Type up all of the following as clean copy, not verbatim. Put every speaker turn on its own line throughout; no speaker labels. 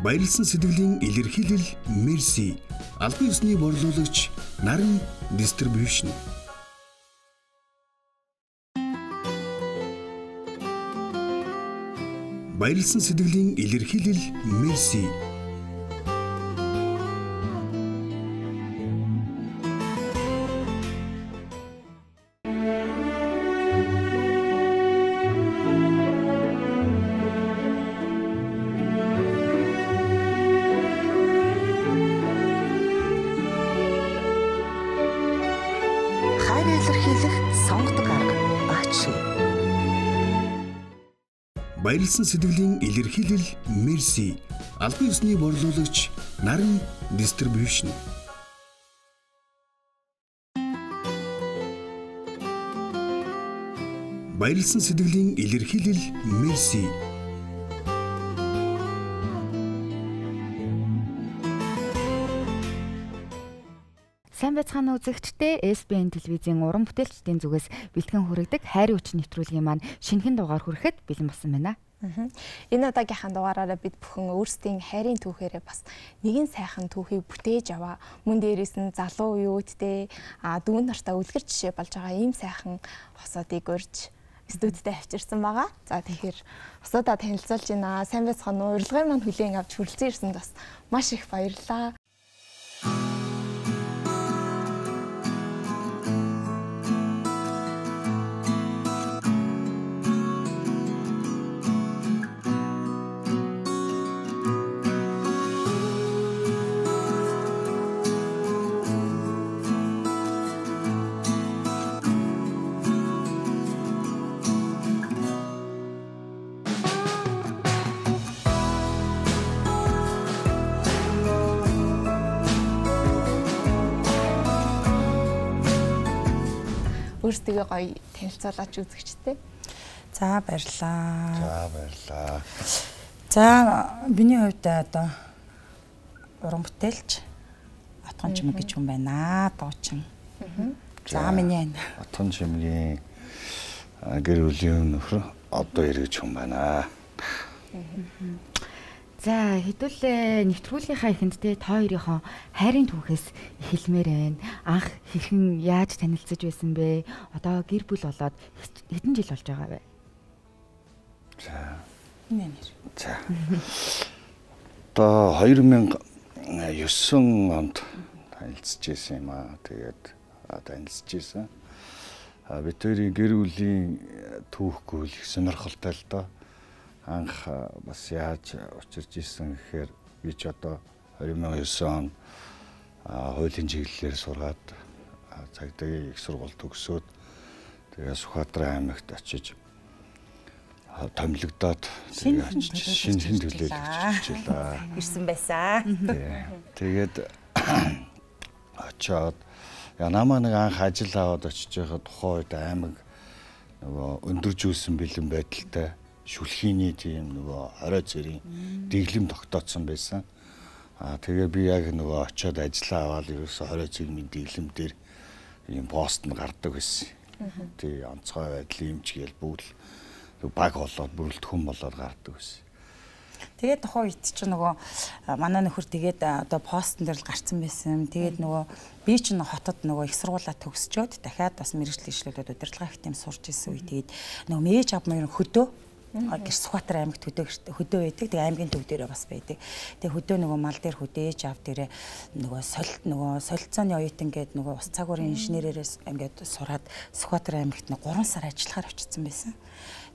Баярлсан сэтгэлийн илэрхийлэл Мерси албан ёсны борлуулагч Наран Distribution. Баярлсан сэтгэлийн илэрхийлэл Мерси. Баярлсан сэтгэлийн илэрхийлэл Мерси албан ёсны борлуулагч Наран Distribution. Баярлсан сэтгэлийн илэрхийлэл Мерси.
Сайн байцгаана уу үзэгчдээ, SBN телевизийн уран бүтээлчдийн зүгээс бэлтгэн хүргэдэг хайрын хүчин нэвтрүүлгийн маань шинэхэн дугаар хүрэхэд бэлэн болсон байна.
Энэ удаагийнхаа дугаараараа бид бүхэн өөрсдийн хайрын түүхээрээ бас нэгэн сайхан түүхийг бүтээж аваа. Мөн дээрээс нь залуу үеүүдтэй дүүн нартаа үлгэр жишээ болж байгаа ийм сайхан хосоодыг урьж студидтэй авчирсан байгаа. За тэгэхээр хосоодоо танилцуулж байна. Сайн байцгаана уу? Урилгын маань хүлээн авч хүрэлцэн ирсэнд бас маш их баярлалаа. Өөрсдөө гоё танилцуулаач үзэгчтэй.
За баярлаа.
За баярлаа.
За миний хувьд одоо уран бүтээлч Отгон Чимэг гэж хүн байна. Дуучин. За миний
Отгон Чимгийн гэр бүлийн нөхөр одоо эргэж хүн байна.
За хэдүүлээ нэвтрүүлгийнхаа эхэндээ та хоёрынхоо хайрын түүхээс эхэлмээр байна. Анх хэрхэн яаж танилцж байсан бэ? Одоо гэр бүл болоод хэдэн жил болж байгаа вэ?
За.
За.
Одоо 2009 онд танилцж байсан юм аа. Тэгээд танилцж байсан. Бид хоёрын гэр бүлийн түүхгүй их сонирхолтой л доо. Анх бас яаж учирч исэн гэхээр би ч одоо 2009 он хуулийн чиглэлээр сургаад цагдаагийн их сургууль төгсөөд тэгээ Сүхбаатар аймагт очиж томилогдоод шинэхэн төлөөлөгч хичээлээ.
Ирсэн байсан.
Тэгээд очоод намаа нэг анх ажил аваад очиж байхад тухайн үед аймаг нөгөө өндөржүүлсэн бэлэн байдалтай шүлхийний тийм нөгөө орой цэрийн дэглэм тогтооцсон байсан. Тэгээ би яг нөгөө очиод ажиллаа аваад ерөөсө орой цэрийн дэглэм дээр ийм пост нь гардаг байсан. Тий онцгой байдлын имчгээл бүгд баг болоод бүрэлдэхүүн болоод гардаг байсан.
Тэгээд тухайн үед ч нөгөө манай нөхөр тэгээд одоо постн дээр л гарцсан байсан. Тэгээд нөгөө би ч хотод нөгөө их сургуулаа төгсчөөд дахиад бас мэргэжлийн ишлэлүүд удирдлага их тийм сурч ирсэн үе. Тэгээд нөгөө мэж ав мөр хөдөө гэр Сүхбаатар аймагт хөдөө байдаг. Тэгээ аймгийн төв дээрээ бас байдаг. Тэгээ хөдөө нөгөө мал дээр хөдөөж ав дээрээ нөгөө солилцооны оюутан гээд нөгөө ус цагуурын инженерээрээс ингээд сураад Сүхбаатар аймагт 3 сар ажиллахаар очсон байсан.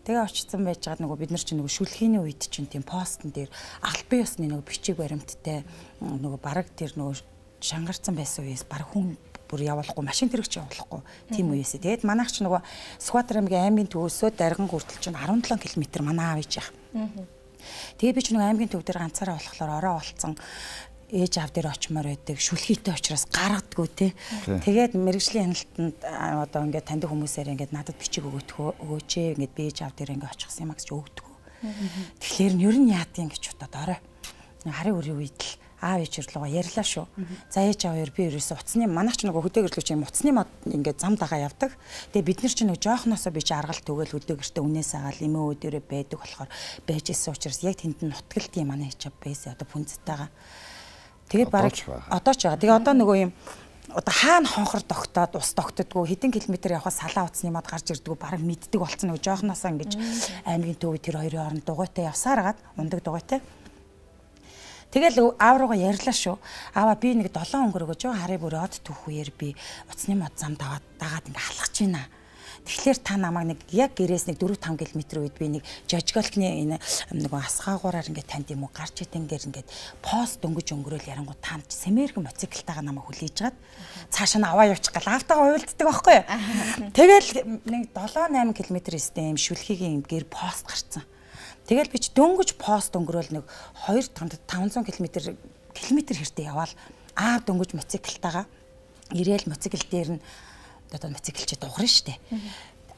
Тэгээ очсон байж байгаа нөгөө бид нар чинь нөгөө шүлхийний үед чинь тийм постн дээр албан ёсны нөгөө бичиг баримттай нөгөө бараг тэр нөгөө шангарсан байсан үеэс бараг хүн бүр явуулахгүй машин тэрэгч явуулахгүй тийм үеэсээ. Тэгээд манайх ч нөгөө Сүхбаатар аймгийн аймгийн төвөөсөө Дарган хүртэл чинь 17 км манаа авъя яах. Тэгээ би ч нөгөө аймгийн төв дээр ганцаараа болохоор ороо олцсон ээж аав дээр очимоор байдаг. Шүлхийтэй учраас гаргадгүй те. Тэгээд мэрэгжлийн хяналтанд одоо ингээд таньдаг хүмүүсээр ингээд надад бичиг өгөөч ингээд би ээж аав дээр ингээд очихсан юм а гэж өгдөг. Тэгэхээр ер нь яадгийн гэж бодоод орой. Харын үрийн үед л аав ээжэрлөө ярьлаа шүү. За ээж аав би ерөөсө уцны манайх ч нөгөө хөдөөгөрлөч юм уцны мод ингээд зам дагаа явдаг. Тэгээ бид нар ч нөгөө жоохноосоо би ч аргал түгээл хөдөөгөртөө үнээс агаал эмээ өөдөрөө байдаг болохоор байж исэн учраас яг тэнд нь нутгалт юм манай ээж аав байсан одоо пүнцтэйгаа. Тэгээд бараг одоо ч байгаа. Тэгээ одоо нөгөө юм одоо хаана хонхор тогтоод ус тогтдгоо хэдэн километр явхаас салаа уцны мод гарч ирдгүү бараг мэддэг болцсон нөгөө жоохноосоо ингэж аймгийн төв тэр хоёрын хооронд дугуйтай явсаар гаад ундаг дугуйтай. Тэгэл аав руугаа ярьлаа шүү. Аава би нэг 7 өнгөрөөгөө жоо харъя бүр од түүх үеэр би уцны мод зам дагаад ингээ халахж байна. Тэгэхээр та намайг нэг яг гэрээс нэг 4-5 км үед би нэг жожголтны энэ нөгөө асгаагуураар ингээ танд юм уу гарч идэнгээр ингээ пост дөнгөж өнгөрөөл ярангууд таанд сэмэрхэн моциклтайгаа намайг хүлээж гад цаашаа нь аваа явчих гал автагаа уйлддаг байхгүй юу. Тэгэл нэг 7-8 км өстэй юм шүлхигийн гэр пост гарцсан. Тэгэл би ч дөнгөж пост өнгөрөөл нэг 2-500 км хэртэ яваал аав дөнгөж моциклтайгаа ирээл моцикл дээр нь одоо моциклчид дугран штэ.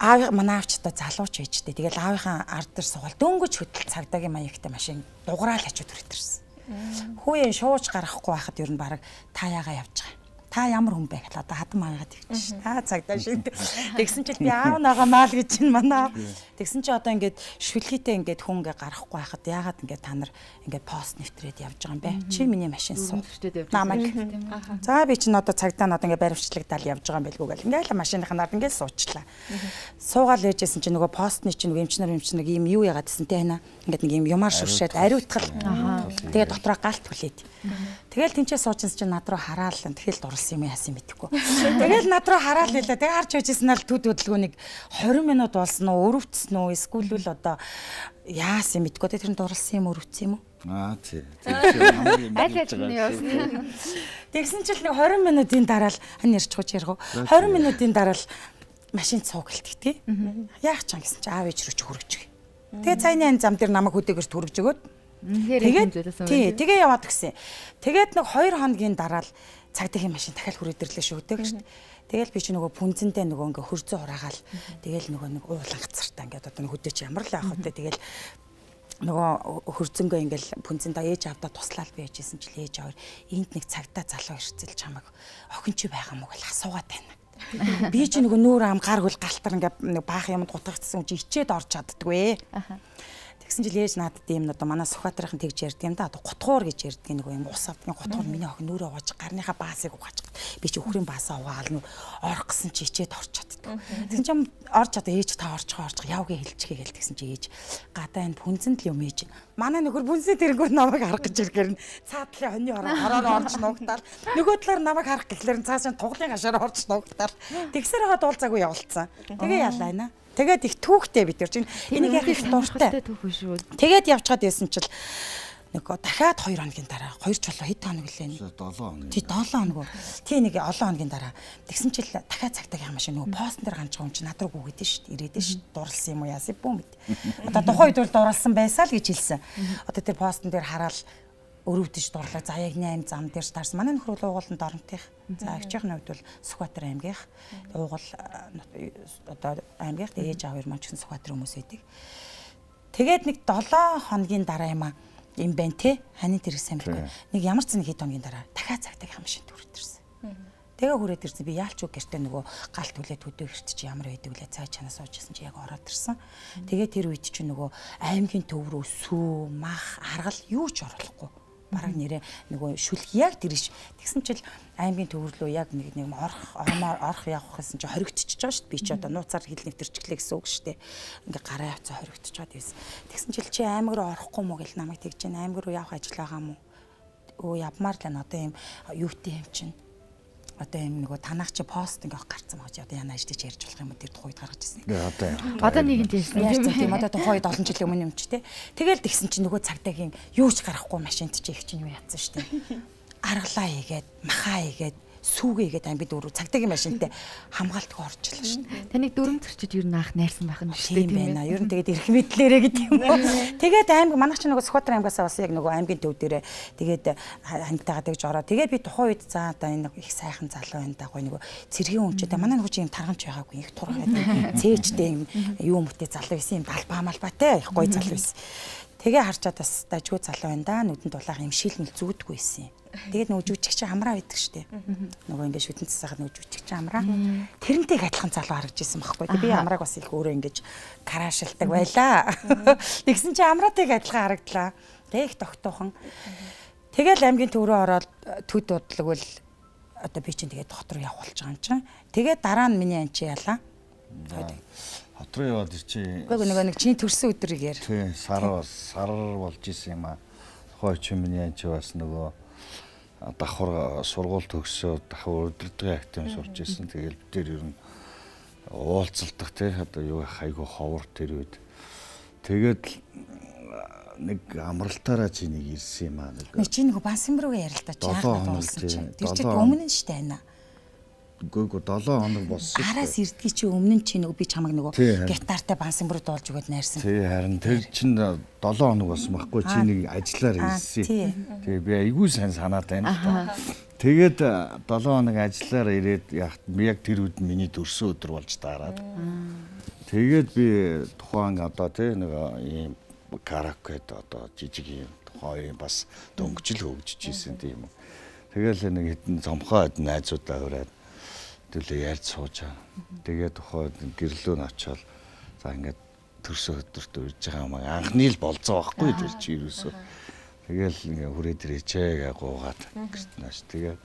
Аав манай аавч одоо залууч байж штэ. Тэгэл аавынхаа ард дээр суугаад дөнгөж хөдөл цагдаагийн маягтай машин дуграал хачууд хүртэрсэн. Хүүе шууж гарахгүй байхад ер нь баг та яага явж байгаа. Та ямар хүн бэ гэхэл одоо хадам маягаад ирчихсэн. Та цагдаа шиг. Тэгсэн чинь би аав нагаа маал гэж чинь манай. Тэгсэн чинь одоо ингээд шүлхийтэй ингээд хүн ингээ гарахгүй байхад яагаад ингээд та нар ингээд пост нэвтрээд явж байгаа юм бэ? Чи миний машин суу. Намайг. За би чинь одоо цагдаа надад ингээ баримтчлагдаал явж байгаа юм байлгүй гэл. Ингээл машиныхаа нард ингээ суучлаа. Суугаал ээжсэн чинь нөгөө постны чинь нөгөө эмчнэр ийм юу яагаад гэсэн те хана. Ингээд нэг ийм юмар шүршээд ариутгал. Тэгээ дотроо галт хүлээд. Тэгэл тэнцээ суучсан чинь над руу хараал. Тэгэл дурлсан юм яасан мэдэхгүй. Тэгэл над руу хараал хэлээ. Тэгээ харж байжсэн нь л төд хөдөлгөөнийг 20 минут болсон уу, өрөвдсөн үү, эсвэл л одоо яасан мэдэхгүй. Тэр нь дурлсан юм өрөвдсөн юм уу?
Тий.
Аль аль нь явсан.
Тэгсэн чинь нэг 20 минутын дараа л хань ярьчихгүй яргав. 20 минутын дараа л машин цуугилт тий. Яах ч юм гэсэн чинь аав ээж рүү ч хөргөж. Тэгээ цайны зам дээр намайг хөдөөгөрт хөргөж өгөөд тэгээ яваад гисэн. Тэгээд нэг 2 хоногийн дараа л цагдаагийн машин дахиад хүрээд ирлээ шүү дээ гэж. Тэгэл би чи нөгөө пүнцэндээ нөгөө ингээ хөрзөө ураагаал. Тэгэл нөгөө нэг уулан гацартаа ингээ одоо хөдөөч ямар л авах вэ. Тэгэл нөгөө хөрзөнгөө ингээл пүнцэнд ээж авдаа туслаад байжсэн чил ээж аваар энд нэг цагдаа залуу ирцэлж хамаг охин чи байгаа мó гэл асуугаад байна. Би чи нөгөө нүүр ам гар хөл галтар ингээ нэг баах юмд гутагдсан чи ичээд орч чаддгүй. Тэгсэн чил ээж надад юм одоо манай Сүхбаатарын тэгж ярьдаг юм да. Одоо гутгуур гэж ярьдаг нэг юм ус авдгийн гутгуур миний охин нүрээ угааж гарныхаа баасыг угааж. Би чи өхрийн баасаа угаал нү орох гэсэн чи ичээд орч чаддаг. Тэгсэн чим орч одоо ээж та орчгоо явгээ хэлчихээ гэл тэгсэн чи ээж гадаа энэ пүнцэнд л юм ээж. Манай нөхөр пүнцэнд ирэнгүүт намайг харах гэж ирэхээр цаатлын хоньны ороор орж нуугтаал. Нөгөө талаар намайг харах гэхлээр цааш нь туглын гашаар орж нуугтаал. Тэгсээр хагаад уулзаагүй явуулсан. Тэгээ ялаа наа. Тэгээд их түүхтэй бид нар чинь энийг яг их дуртай. Тэгээд явчихад байсан чил нэг дахиад 2 хоногийн дараа 2 чулуу хэд хоног лээ?
7 хоног.
Тий 7 хоног. Тий нэг олон хоногийн дараа тэгсэн чил дахиад цагтаагийн машин нөгөө постн дээр ганцхан юм чи над руу гүгээд шүү дээ. Ирээд шүү. Дурлсан юм уу яасан бүү мэд. Одоо тухайн үед бол дурлсан байсаа л гэж хэлсэн. Одоо тэр постн дээр хараад өрөвдөж дурлаа. За яг 8 зам дээр таарсан. Манай нөхөр бол уугууланд оронтих. За агчийн хувьд бол Сүхбаатар аймгийнх. Уугуул одоо аймгийнх ээж аав маань ч гэсэн Сүхбаатар хүмүүс байдаг. Тэгээд нэг 7 хоногийн дараа юм байна те. Ханы тэр сайн байхгүй. Нэг ямар ч нэг хэд хоногийн дараа дахиад цагтаагийн машин төрөд ирсэн. Тэгээ хүрээд ирсэн. Би яалч үг гэртээ нөгөө галт хүлээд хөдөө гэрт чи ямар байдаг вэ? Цай чанаас суужсэн чи яг ороод ирсэн. Тэгээ тэр үед чи нөгөө аймгийн төв рүү сүү, мах, аргал юу ч оруулахгүй. Бараг нэрээ нөгөө шүлх яг дэрш. Тэгсэн чил аймгийн төвөрлөө яг нэг орох явах гэсэн чи хоригдчихж байгаа шүү дээ. Би ч одоо нууцаар хил нэвтэрчглээ гэсэн үг шүү дээ. Ингээ гараа явцаа хоригдчиход байсан. Тэгсэн чил чи аймаг руу орохгүй мó гэл намайг тэгж чинь аймаг руу явах ажил байгаа мó. Өө явмаар л одоо юм юутэй юм чинь. Одоо юм нөгөө танах чи пост ингээ гарцсан байгаа чи одоо яна ажлыг ярьж болох юм уу тэр тухайд гаргаж ирсэн.
Одоо нэгэн тийсэн
тийм одоо тухайд олон жилийн өмнө юм чи те. Тэгэл тэгсэн чи нөгөө цагдаагийн юу ч гарахгүй машинт чи их чинь юу яатсан шүү дээ. Аргалаа хийгээд, махаа хийгээд, сүүгээ хийгээд амбид өөрөө цагдаагийн машинтай хамгаалтгүй орчихлоо шүү дээ.
Таныг дөрөв зөрчид ер нь анх найрсан байх нь шүү дээ
тийм байна. Ер нь тэгээд эрх мэдлээрээ гэдэг юм уу. Тэгээд аймаг манайх ч нөгөө Сүхбаатар аймгаас бас яг нөгөө аймгийн төв дээрээ тэгээд хандтайгаа тэгж ороо. Тэгээд би тухайн үед за одоо энэ их сайхан залуу байна да гоё нөгөө цэргийн хүнчтэй манай нөгөө чи юм тарганч байгаагүй их тургаад цээжтэй юм юу мөтэй залуу байсан юм далбаа малбатай их гоё залуу байсан. Тэгээ харчаад бас дажгүй залуу байна да. Нүдэнд дулаах юм шилмэл зүүдгүй байсан юм. Тэгээд нөгөө жүжигч амраа байдаг штэ. Нөгөө ингээд шүтэн цасахад нөгөө жүжигч амраа. Тэрнтэйг адилхан залуу харагдаж исэн байхгүй. Би амрааг бас их өөрөө ингээд караашилдаг байлаа. Тэгсэн чи амраатайг адилхан харагдлаа. Тэг их тогтоохон. Тэгэл аймгийн төв рүү ороод төд бодлогвол одоо би чинь тэгээд хот руу явах болж байгаа юм чинь. Тэгээд дараа нь миний анчи ялаа.
Хот руу яваад ирчээ.
Үгүй нэг чиний төрсөн өдрийг яар.
Тий, сар болж исэн юм аа. Тухай чи миний анчи бас нөгөө давхар сургууль төгсөө давхар өдөртгийн актив сурч исэн. Тэгэл бид тэр ер нь уулзалдах тий одоо юу хайгуу ховор тэр үед. Тэгээд нэг амралтаараа чи нэг ирсэн юм аа.
Нэг чи нэг бансан руу ярилтаа жаахан болсон чи. Тэр чи өмнө нь штэ байна.
Үгүй 7 хоног болсон.
Араас ирдгий чи өмнө нь чи нэг би чамаг нөгөө гитартай бансан руу дуулж өгöd найрсан.
Тий харин тэр чин 7 хоног болсон байхгүй чи нэг ажиллаар ирсэн. Тэгээ би айгүй сайн санаад байна л та. Тэгээд 7 хоног ажиллаар ирээд яг тэр үед миний төрсөн өдөр болж таарад. Тэгээд би тухайн одоо тий нэг ийм каракет одоо жижиг юм тухайн бас дөнгөжл хөгжиж исэн тийм үү. Тэгэл нэг хэдэн цомхоо найзуудаа ураад төлөө ярьж суужаа. Тэгээд тухайн гэрлөө очоод за ингээд төрсөн өдөрт урьж байгаа юм анхны л болцоо байхгүй тэр чи юусоо. Тэгэл ингээ хүрээд ирээчээ гэж гуугаад гэртнаш. Тэгээд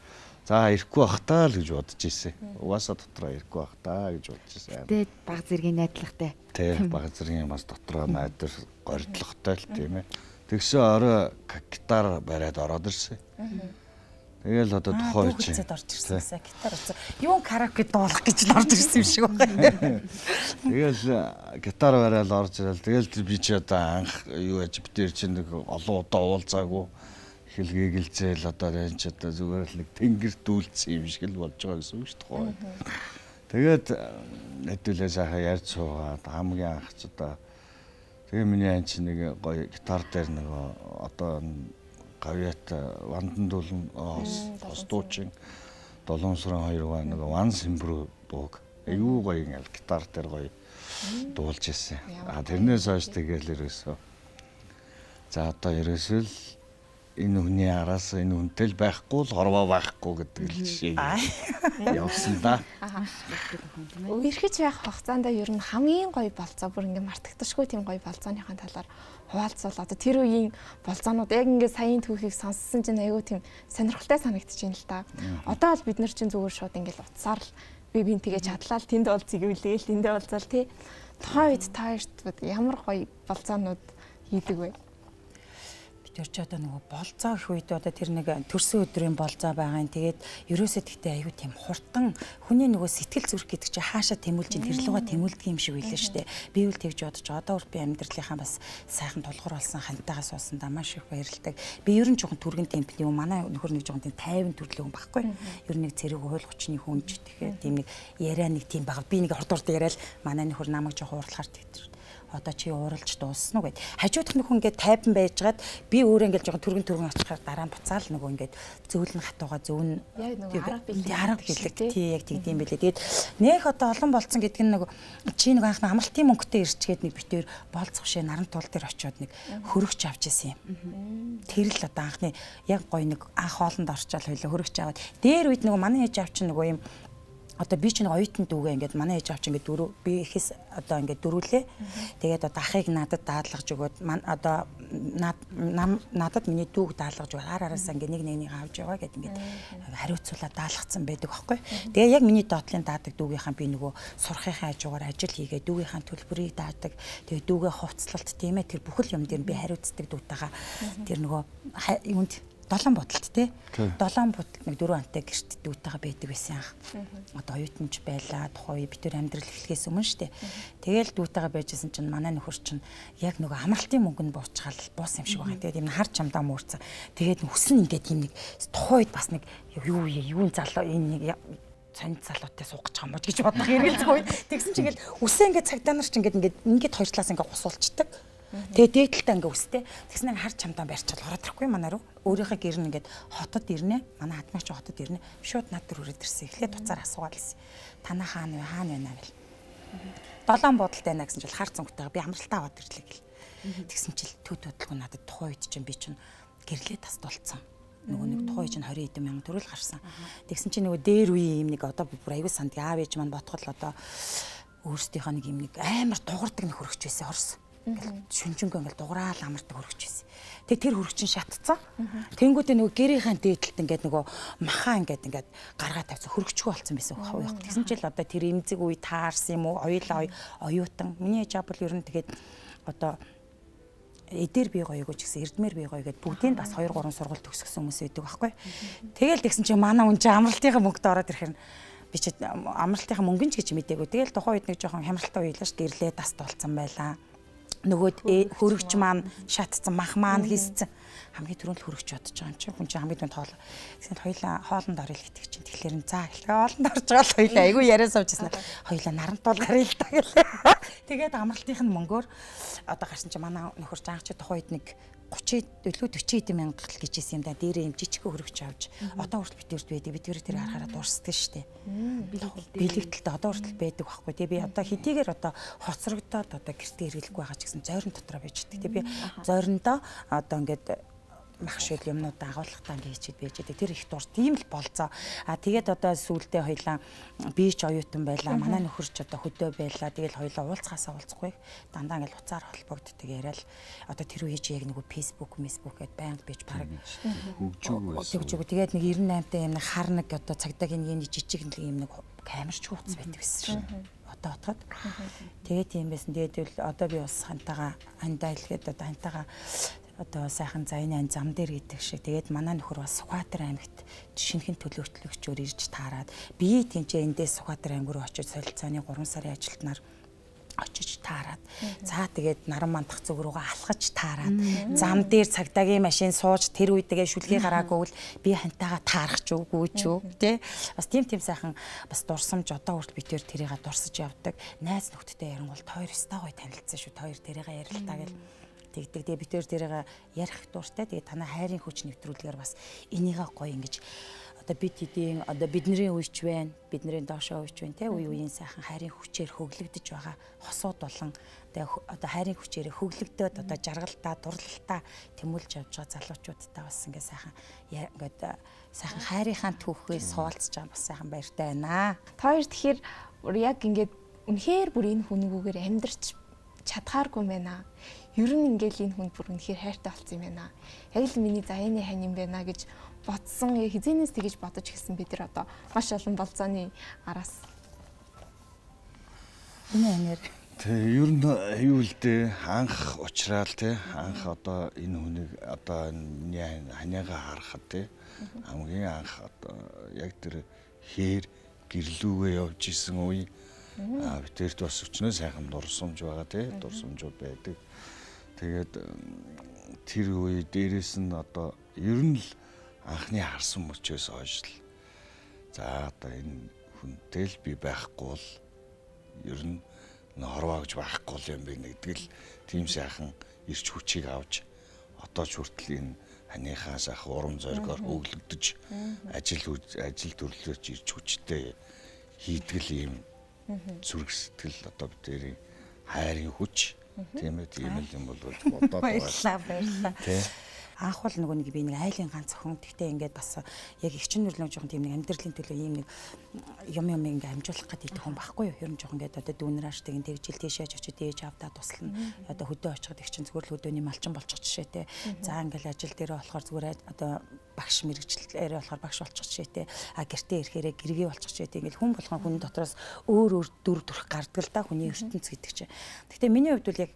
за ирэхгүй бах таа л гэж бодож ирсэн. Угаасаа дотроо ирэхгүй бах таа гэж бодож ирсэн.
Тэгээд баг зэргийн найдлагатай.
Тийм баг зэргийн бас дотроо найдар горьдлоготой л тийм ээ. Тэгсэн орой гитар бариад ороод ирсэн. Тэгэл одоо тухай чи
орж ирсэнсэ гитар утсан. Юун караоке дуулах гэж л орж ирсэн юм шиг байна.
Тэгэл гитар бариад орж ирэл. Тэгэл би чи одоо анх юу яж битэр чи нэг олон удаа уулзаагүй хэлгээ гэлзээл одоо энэ ч одоо зүгээр л нэг тэнгэр дүүлсэн юм шиг л болж байгаа гэсэн үг шүү дээ. Тэгээд хэдүүлээ сайхан ярьж суугаад хамгийн анх ч одоо тэгээ миний ань чи нэг гоё гитар дээр нэг одоо гавьяат вандан дуулан хостуучин 7 сарын 2-нд нэг ван симбрүү дууг аюу гоё ингээл гитар дээр гоё дуулж ирсэн. Тэрнээс хойш тэгээл ерөөсөө за одоо ерөөсөө л энэ хүний араас энэ хүнтэй л байхгүй л хорвоо байхгүй гэдэг л жишээ явсан да.
Эрхэж байх хугацаанд ер нь хамгийн гоё болцоо бүр ингээ мартагдашгүй тийм гоё болцооныхаа талаар хуваалцвал одоо тэр үеийн болцоонууд яг ингээ саяын түүхийг сонссон чинь аюу тийм сонирхолтой санагдчихээн л та. Одоо бол бид нар чинь зүгээр шууд ингээл утсаар л би тэгээ чадлаа л тэнд уулзъя гэвэл тэндээ уулзаал тий. Тухайн үед таашд ямар гоё болцоонууд хийдэг вэ?
Тэр ч одоо нөгөө болцоо их үед одоо тэр нэг төрсөн өдрийн болцоо байгаа юм. Тэгээд ерөөсөө тэгтээ аюу тийм хурдан хүний нөгөө сэтгэл зүрх гэдэг чинь хаашаа тэмүүлж ин тэр лугаа тэмүүлдэг юм шиг байлаа шүү дээ. Би үл тэгж бодож одоо бүр би амьдралынхаа бас сайхан тулгуур болсон хантайгаа суусандаа маш их баярлалтай. Би ер нь жоохон түргэн темпний юм. Манай нөхөр нэг жоохон тийм 50 төрлөө хүн байхгүй. Ер нь нэг цэрэг хууль хүчний хүнж тэгэхээр тийм нэг яриа нэг тийм баг. Би нэг хурд яриад манай нөхөр намайг жоохон уурлахаар тэгтэр. Одоо чи ууралж дуусна уу гэд. Хажуудах нөхөн ингээд тайван байжгаад би өөрөө ингээд жоохон түргэн очихаар дараа нь буцаал нөгөө ингээд зөөлн хатууга зөөн арга билэг тий яг тэгдэм билээ. Тэгээд нэх одоо олон болцсон гэдэг нь нөгөө чи нэг анхны амралтын мөнгөтэй ирчгээд нэг битээр болцох шээ наран тул дээр очиод нэг хөрөгч авч исэн юм. Тэр л одоо анхны яг гоё нэг анх хоолнд орчаал хоёлоо хөрөгч аваад дээр үед нөгөө манай ээж авч нөгөө юм одоо би ч нэг оюутан дүүгээ ингээд манай ээж авч ингээд дөрөв би ихэс одоо ингээд дөрүүлээ. Тэгээд одоо ахыг надад даалгаж өгөөд одоо надад миний дүүг даалгаж өгөө араасаа ингээд нэг авч яваа гэд ингээд хариуцуулаад даалгацсан байдаг аахгүй. Тэгээ яг миний доотлын даадаг дүүгийнхаа би нөгөө сурахын хажуугаар ажил хийгээ дүүгийнхаа төлбөрийг даадаг. Тэгээ дүүгээ хувцлалт тийм ээ тэр бүхэл юм дээр би хариуцдаг дүүтэйгаа тэр нөгөө юунд 7 бодолт тий. 7 бодолт нэг 4 антай гэрт дүүтэйгээ байдаг байсан анх. Одоо оюутанч байлаа тухай бид төр амьдрал эхлэхээс өмнө штэ. Тэгэл дүүтэйгээ байжсэн чинь манай нөхөр чинь яг нөгөө амралтын мөнгөнд буучгаал буус юм шиг байгаа. Тэгээд юм хар чамдаа муурцсан. Тэгээд хүснэ ингээд юм нэг тухайд бас нэг юун залуу энэ нэг цанд залуутай суугч байгаа юм гэж бодох хэрэгэлцэх үе. Тэгсэн чинь ингээд үсээ ингээд цагдаа нар чинь ингээд хоёр талаас ингээд гусуулцдаг. Тэгээ дээдэлтэй ингээ үстэй. Тэгснээр хар чамдаа барьчаал ороод ирэхгүй манай руу. Өөрийнхөө гэр нь ингээд хотод ирнэ. Манай хаднаач хотод ирнэ. Шууд над руу ирээд ирсэн. Эхлээд туцаар асуугаад ирсэн. Танаа хаана вэ гэл. 7 бодолтой байна гэсэн чил хар цөнгөтэйгээ би амралтаа аваад ирлээ гэл. Тэгсэн чил төд бодлого надад тухайн үед чинь би чинь гэрлээ тасдуулсан. Нөгөө нэг тухайн үед чинь 20 эдэн мянган төгрөг гарсан. Тэгсэн чинь нөгөө дээр үе юм нэг одоо би бүр аягүй санд аав ээж маань ботхол одоо өөрсдийнхөө нэг юм нэг амар дугардаг нэг хөрөгч байсан хорс. Шүнжэнгөө ингээл дуграал амардаг хөрөгч байсан. Тэгээ тэр хөрөгч нь шатцсан. Тэнгүүдээ нөгөө гэрийнхэн дээдлэлт ингээд нөгөө махаа ингээд гаргаа тавьсан хөрөгчгөө болсон байсан байхгүй. Тэгсэн чил одоо тэр эмзэг үе таарсан юм уу? Оюулаа оюутан. Миний ээж бол ер нь тэгээд одоо эдэр би гоёгүй ч гэсэн эрдмээр би гоё гэд бүгдийн бас 2 3 сургууль төгсгсөн хүмүүс байдаг байхгүй. Тэгэл тэгсэн чинь манай хүн чинь амралтынхаа мөнгөд ороод ирэхээр би чи амралтынхаа мөнгөн ч гэж мэдээгүй. Тэгэл тухайн үед нэг жоохон хямралтай уйлаж гэрлээ даст болцсон байлаа. Нөгөөд хөрөгч маань шатцсан мах маань хийсцэн хамгийн түрүүнд хөрөгч бодож байгаа юм чи хүн чинь хамгийн түрүүнд тоол. Тэгсэн хоёлаа хоолнд орё л гэдэг чинь тэгэхээр за хэлгээ хоолнд орж байгаа л хоёлаа айгүй яриа суужсэн. Хоёлаа нарантуул гарыг л та гэлээ. Тэгээд амралтынх нь мөнгөөр одоо гарсан чи манай нөхөр жаанч тухайн үед нэг 30 мянга гэж хэлсэн юм да. Дээрээ юм жижиг хөрөгч авч одоо хүртэл битэрд байдаг. Битэр тэр харахаараа дурсдаг штэ. Бэлэгдэлтэй одоо хүртэл байдаг байхгүй. Тэгээ би одоо хэдийгээр одоо хоцрогдоод одоо гэртээ хэрэглэхгүй байгаа ч гэсэн зойрон дотроо байж байдаг. Тэгээ би зойрондоо одоо ингээд мах шил юмнууд агуулгатаа хийчихэд байж байгаа. Тэр их дур тийм л болцоо. Тэгээд одоо сүүлдээ хоёлаа би ч оюутан байлаа. Манай нөхөрч одоо хөдөө байлаа. Тэгэл хоёлаа уулзахаасаа уулзахгүй. Дандаа ингээл уцаар холбогддог яриад одоо тэр үе чи яг нэг Facebook гэд байнга бийж баг хөгжөөгөө. Тэгээд нэг 98-тай юм нэг хар нэг одоо цагдаагийн нэг жижиг нэг юм нэг камерч хууц байдаг байсан шин. Одоо отоход. Тэгээд тийм байсан. Тэгээд одоо би бас хантайгаа андаа хэлгээд одоо хантайгаа одоо сайхан зайны зам дээр гэдэг шиг. Тэгээд манай нөхөр бас Сүхбаатар аймагт шинэхэн төлөөлөгчөөр ирж таарад би тэнцээ эндээс Сүхбаатар аймаг руу очиж солилцооны 3 сарын ажилтнаар очиж таарад. За тэгээд наран мандах зүг рүүгээ алхаж таарад. Зам дээр цагдаагийн машин сууж тэр үедээ шүлгээ гараагүй л би хантайгаа таарах ч үгүй ч үү тий. Бас тийм сайхан бас дурсамж одоо хүртэл би тэрийг дурсаж явдаг. Найз нөхдөдтэй ярангуул тойр өстой гоё танилцсан шүү. Тойр тэрийг ярилцлаа гэл тэгдэг. Тэгээ битэр тэрийг ярих дуртай. Тэгээ танаа хайрын хүч нэвтрүүлгээр бас энийгээ гоё ингэж одоо бид хэдийн одоо бидний үеч байна. Бидний доошоо үеч байна те үеийн сайхан хайрын хүчээр хөглөгдөж байгаа хосууд болон тэгээ одоо хайрын хүчээр хөглөгдөөд одоо жаргалтаа дурлалтаа тэмүүлж явж байгаа залуучуудтай бас ингээ сайхан ингээд сайхан хайрынхаа түүхээ суулцж байгаа бас сайхан баяртай байна.
Хоёр тэгэхээр яг ингээд үнэхээр бүр энэ хүнийгүүгээр амьдарч чадхааргүй байна. Ер нь ингээл энэ хүн бүр үнэхээр хайртай болсон юм байна. Яг л миний заяаны хань юм байна гэж бодсон. Хизэнээс тэгэж бодож гисэн бид нар одоо маш олон болцооны араас.
Энэ анир.
Тэгээ ер нь юу л дээ анх уучраал те анх одоо энэ хүнийг одоо ханиагаа харахад те хамгийн анх одоо яг тэр хээр гэрлүүгээ явж исэн үе битэрт бас өчнөө сайхан дурсамж байгаа те дурсамжууд байдаг. Тэгээд тэр үе дээрээс нь одоо ер нь л анхны харсан мөчөөс хойш л за одоо энэ хүнтэй л би байхгүй л ер нь хорвоо гэж байхгүй юм би нэгдэг л тийм сайхан ирч хүчийг авч одоо ч хүртэл энэ ханыхаа сайхан урам зоригоор өглөгдөж ажил төрлөж ирч хүчтэй хийдэг л юм зүрх сэтгэл одоо бидний хайрын хүч тийм л юм бол бодоод
баярлаа. Анх бол нөгөө нэг би нэг айлын ганц охин гэхдээ ингээд бас яг их чинь нүрлэн жоохон тийм нэг амьдралын төлөө ийм нэг юм ингээд амжуулах гэдэг хүн байхгүй юу? Ер нь жоохон ингээд одоо дүүнэраштай ин тэгжил тийшээж очиж ээж авдаа туслана. Одоо хөдөө очиход их чинь зүгээр л хөдөөний малчин болчих жишээтэй. За ингээд ажил дээр болохоор зүгээр одоо багш мэрэгчлэлээр болохоор багш болчих жишээтэй. Гэртээ ирэхээрээ гэргээ болчих жишээтэй. Ингээд хүн болгон хүн дотроос өөр дүр төрх гардаг л да хүний ертөнц гэдэг чинь. Гэхдээ миний хувьд бол яг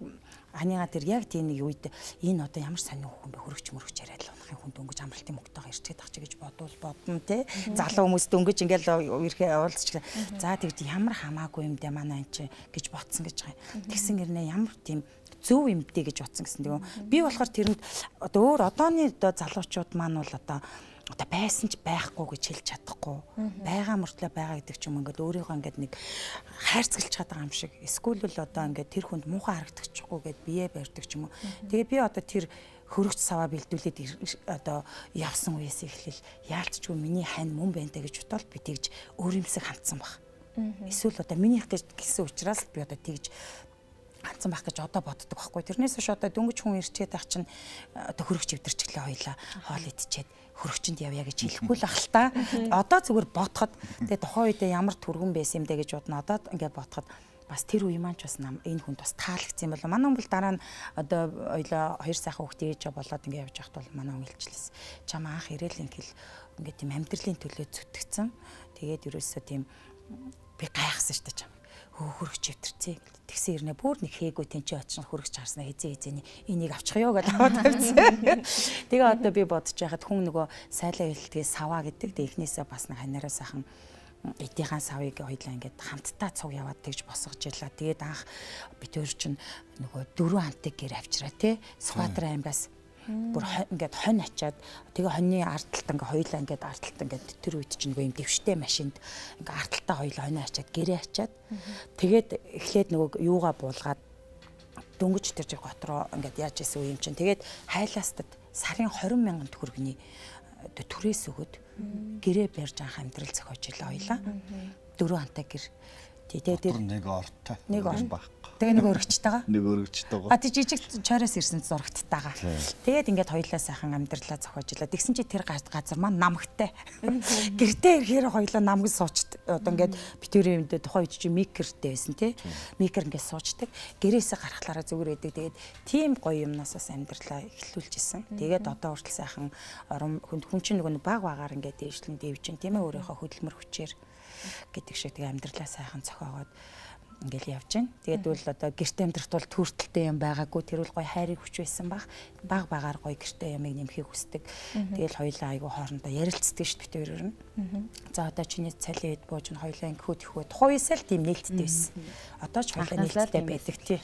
ханигаа тэр яг тийм нэг үед энэ одоо ямар сонио хүн бэ хөрөгч яриад л унахын хүн дөнгөж амралтын мөнгөтэйгээ ирчээд ах чи гэж бодвол бодно те залуу хүмүүс дөнгөж ингээл ирэхээ уулзч за тэгж ямар хамаагүй юм дэ манай ань чи гэж ботсон гэж байгаа юм. Тэгсэн гэрнээ ямар тийм зөв юм бэ гэж бодсон гэсэн. Тэгээ би болохоор тэрэнд одоо өөр одооны одоо залуучууд маань бол одоо байсан ч байхгүй гэж хэлж чадахгүй. Байгаа мөртлөө байгаа гэдэг ч юм ингээд өөрийгөө ингээд нэг хайрцгалж чадбайгаа юм шиг. Эсвэл л одоо ингээд тэр хүнд муухай харагдчихгүй гэд бие барьдаг ч юм уу. Тэгээ би одоо тэр хөрөгч саваа бэлдүүлээд одоо явсан үеэс эхлэл яалтчгүй миний хань мөн байна гэж бодвол би тэгж өөр юмсыг хандсан баг. Эсвэл одоо минийх гэсэн учраас би одоо тэгж ганцхан байх гэж одоо боддог байхгүй. Тэрнээс биш одоо дөнгөж хүн ирчээд байх чинь одоо хөрөгч өвдөрчлээ хоёлаа хоол идчихэд хөрөгчөнд явъя гэж хэлэхгүй л ах л та. Одоо зүгээр бодоход тэгээ тухайн үедээ ямар түргэн байсан юм дэ гэж бодно. Одоо ингээд бодоход бас тэр үе маань ч бас энэ хүнд бас таалагдсан юм болоо. Манай хүн бол дараа нь одоо хоёлаа хоёр сайхан хүүхдээ ээж болоод ингээд явж байхад бол манай хүн хэлчихлээс. Чам анх ирээл ингээд тийм амьдралын төлөө зүтгэцэн. Тэгээд ерөөсөө тийм би гайхсан шүү дээ чам. Хөрөгч өвдөрцээ. Тэгсэн ирнэ бүр нэг хээгүү тэнцээ очин хөрөгч харснаа хизээ энийг авчих ёо гэж аваад тавьсан. Тэгээ одоо би бодож байхад хүн нөгөө сайлаа хэлтгээ саваа гэдэг эхнээсээ бас нэг ханараа сайхан эдийнхэн савыг хоёлаа ингээд хамтдаа цуг яваад тэгж босгож ялла. Тэгээд анх бид хоёр чинь нөгөө 4 хамтыг гэр авчраа тий. Скватер аймбаас бүр ингээд хонь ачаад тэгээ хоньны ардталт ингээ хоёлаа ингээд ардталт ингээд тэр үед чинь нөгөө юм дэвштэй машинд ингээ ардталтаа хоёлаа хонь ачаад гэрээ ачаад тэгээд эхлээд нөгөө юугаа буулгаад дөнгөж тэр гот руу ингээд яаж исэн үе юм чинь тэгээд хайлаастад сарын 20,000 төгрөгийн төрөөс өгöd гэрээ барьж анх амьдрал зохиож илаа хоёлаа 4 хантай гэр тэгээд
нэг ортой
нэг байхгүй. Тэгээ нэг өргөчтэйгаа.
Нэг өргөчтэйгаа.
А тий жижиг чойроос ирсэн зурагттайгаа. Тэгээд ингээд хоёлаа сайхан амьдралаа зохиожилаа. Тэгсэн чи тэр газар маань намгтай. Гэртээ ирэхээр хоёлаа намг суучт. Одоо ингээд битүүрийн юмдээ тухайн үед чи микертэй байсан тий. Микер ингээд суучдаг. Гэрээсээ гарахлаараа зүгээр байдаг. Тэгээд тийм гоё юмнаас бас амьдралаа эхлүүлж исэн. Тэгээд одоо хүртэл сайхан хүн чинь нөгөө баг багаар ингээд дээшлэн дэвчин тийм ээ өөрийнхөө хөдөлмөр хүчээр гэдэг шиг тэгээ амьдралаа сайхан зохиогоод ингээл явж байна. Тэгээд бол одоо гэрте амьдрахт бол төртөлтэй юм байгаагүй. Тэр бол гоё хайрыг хүч байсан баг багаар гоё гэрте ямыг нэмхийг хүсдэг. Тэгэл хоёлаа айгу хоорондоо ярилцдаг шүү дээ бид хоёр нь. За одоо чиний цалин хэд бууж нь хоёлаа ингэхүүд ихвээ тухайсаа л тийм нээлттэй байсан. Одоо ч хоёлаа нээлттэй байдаг тий.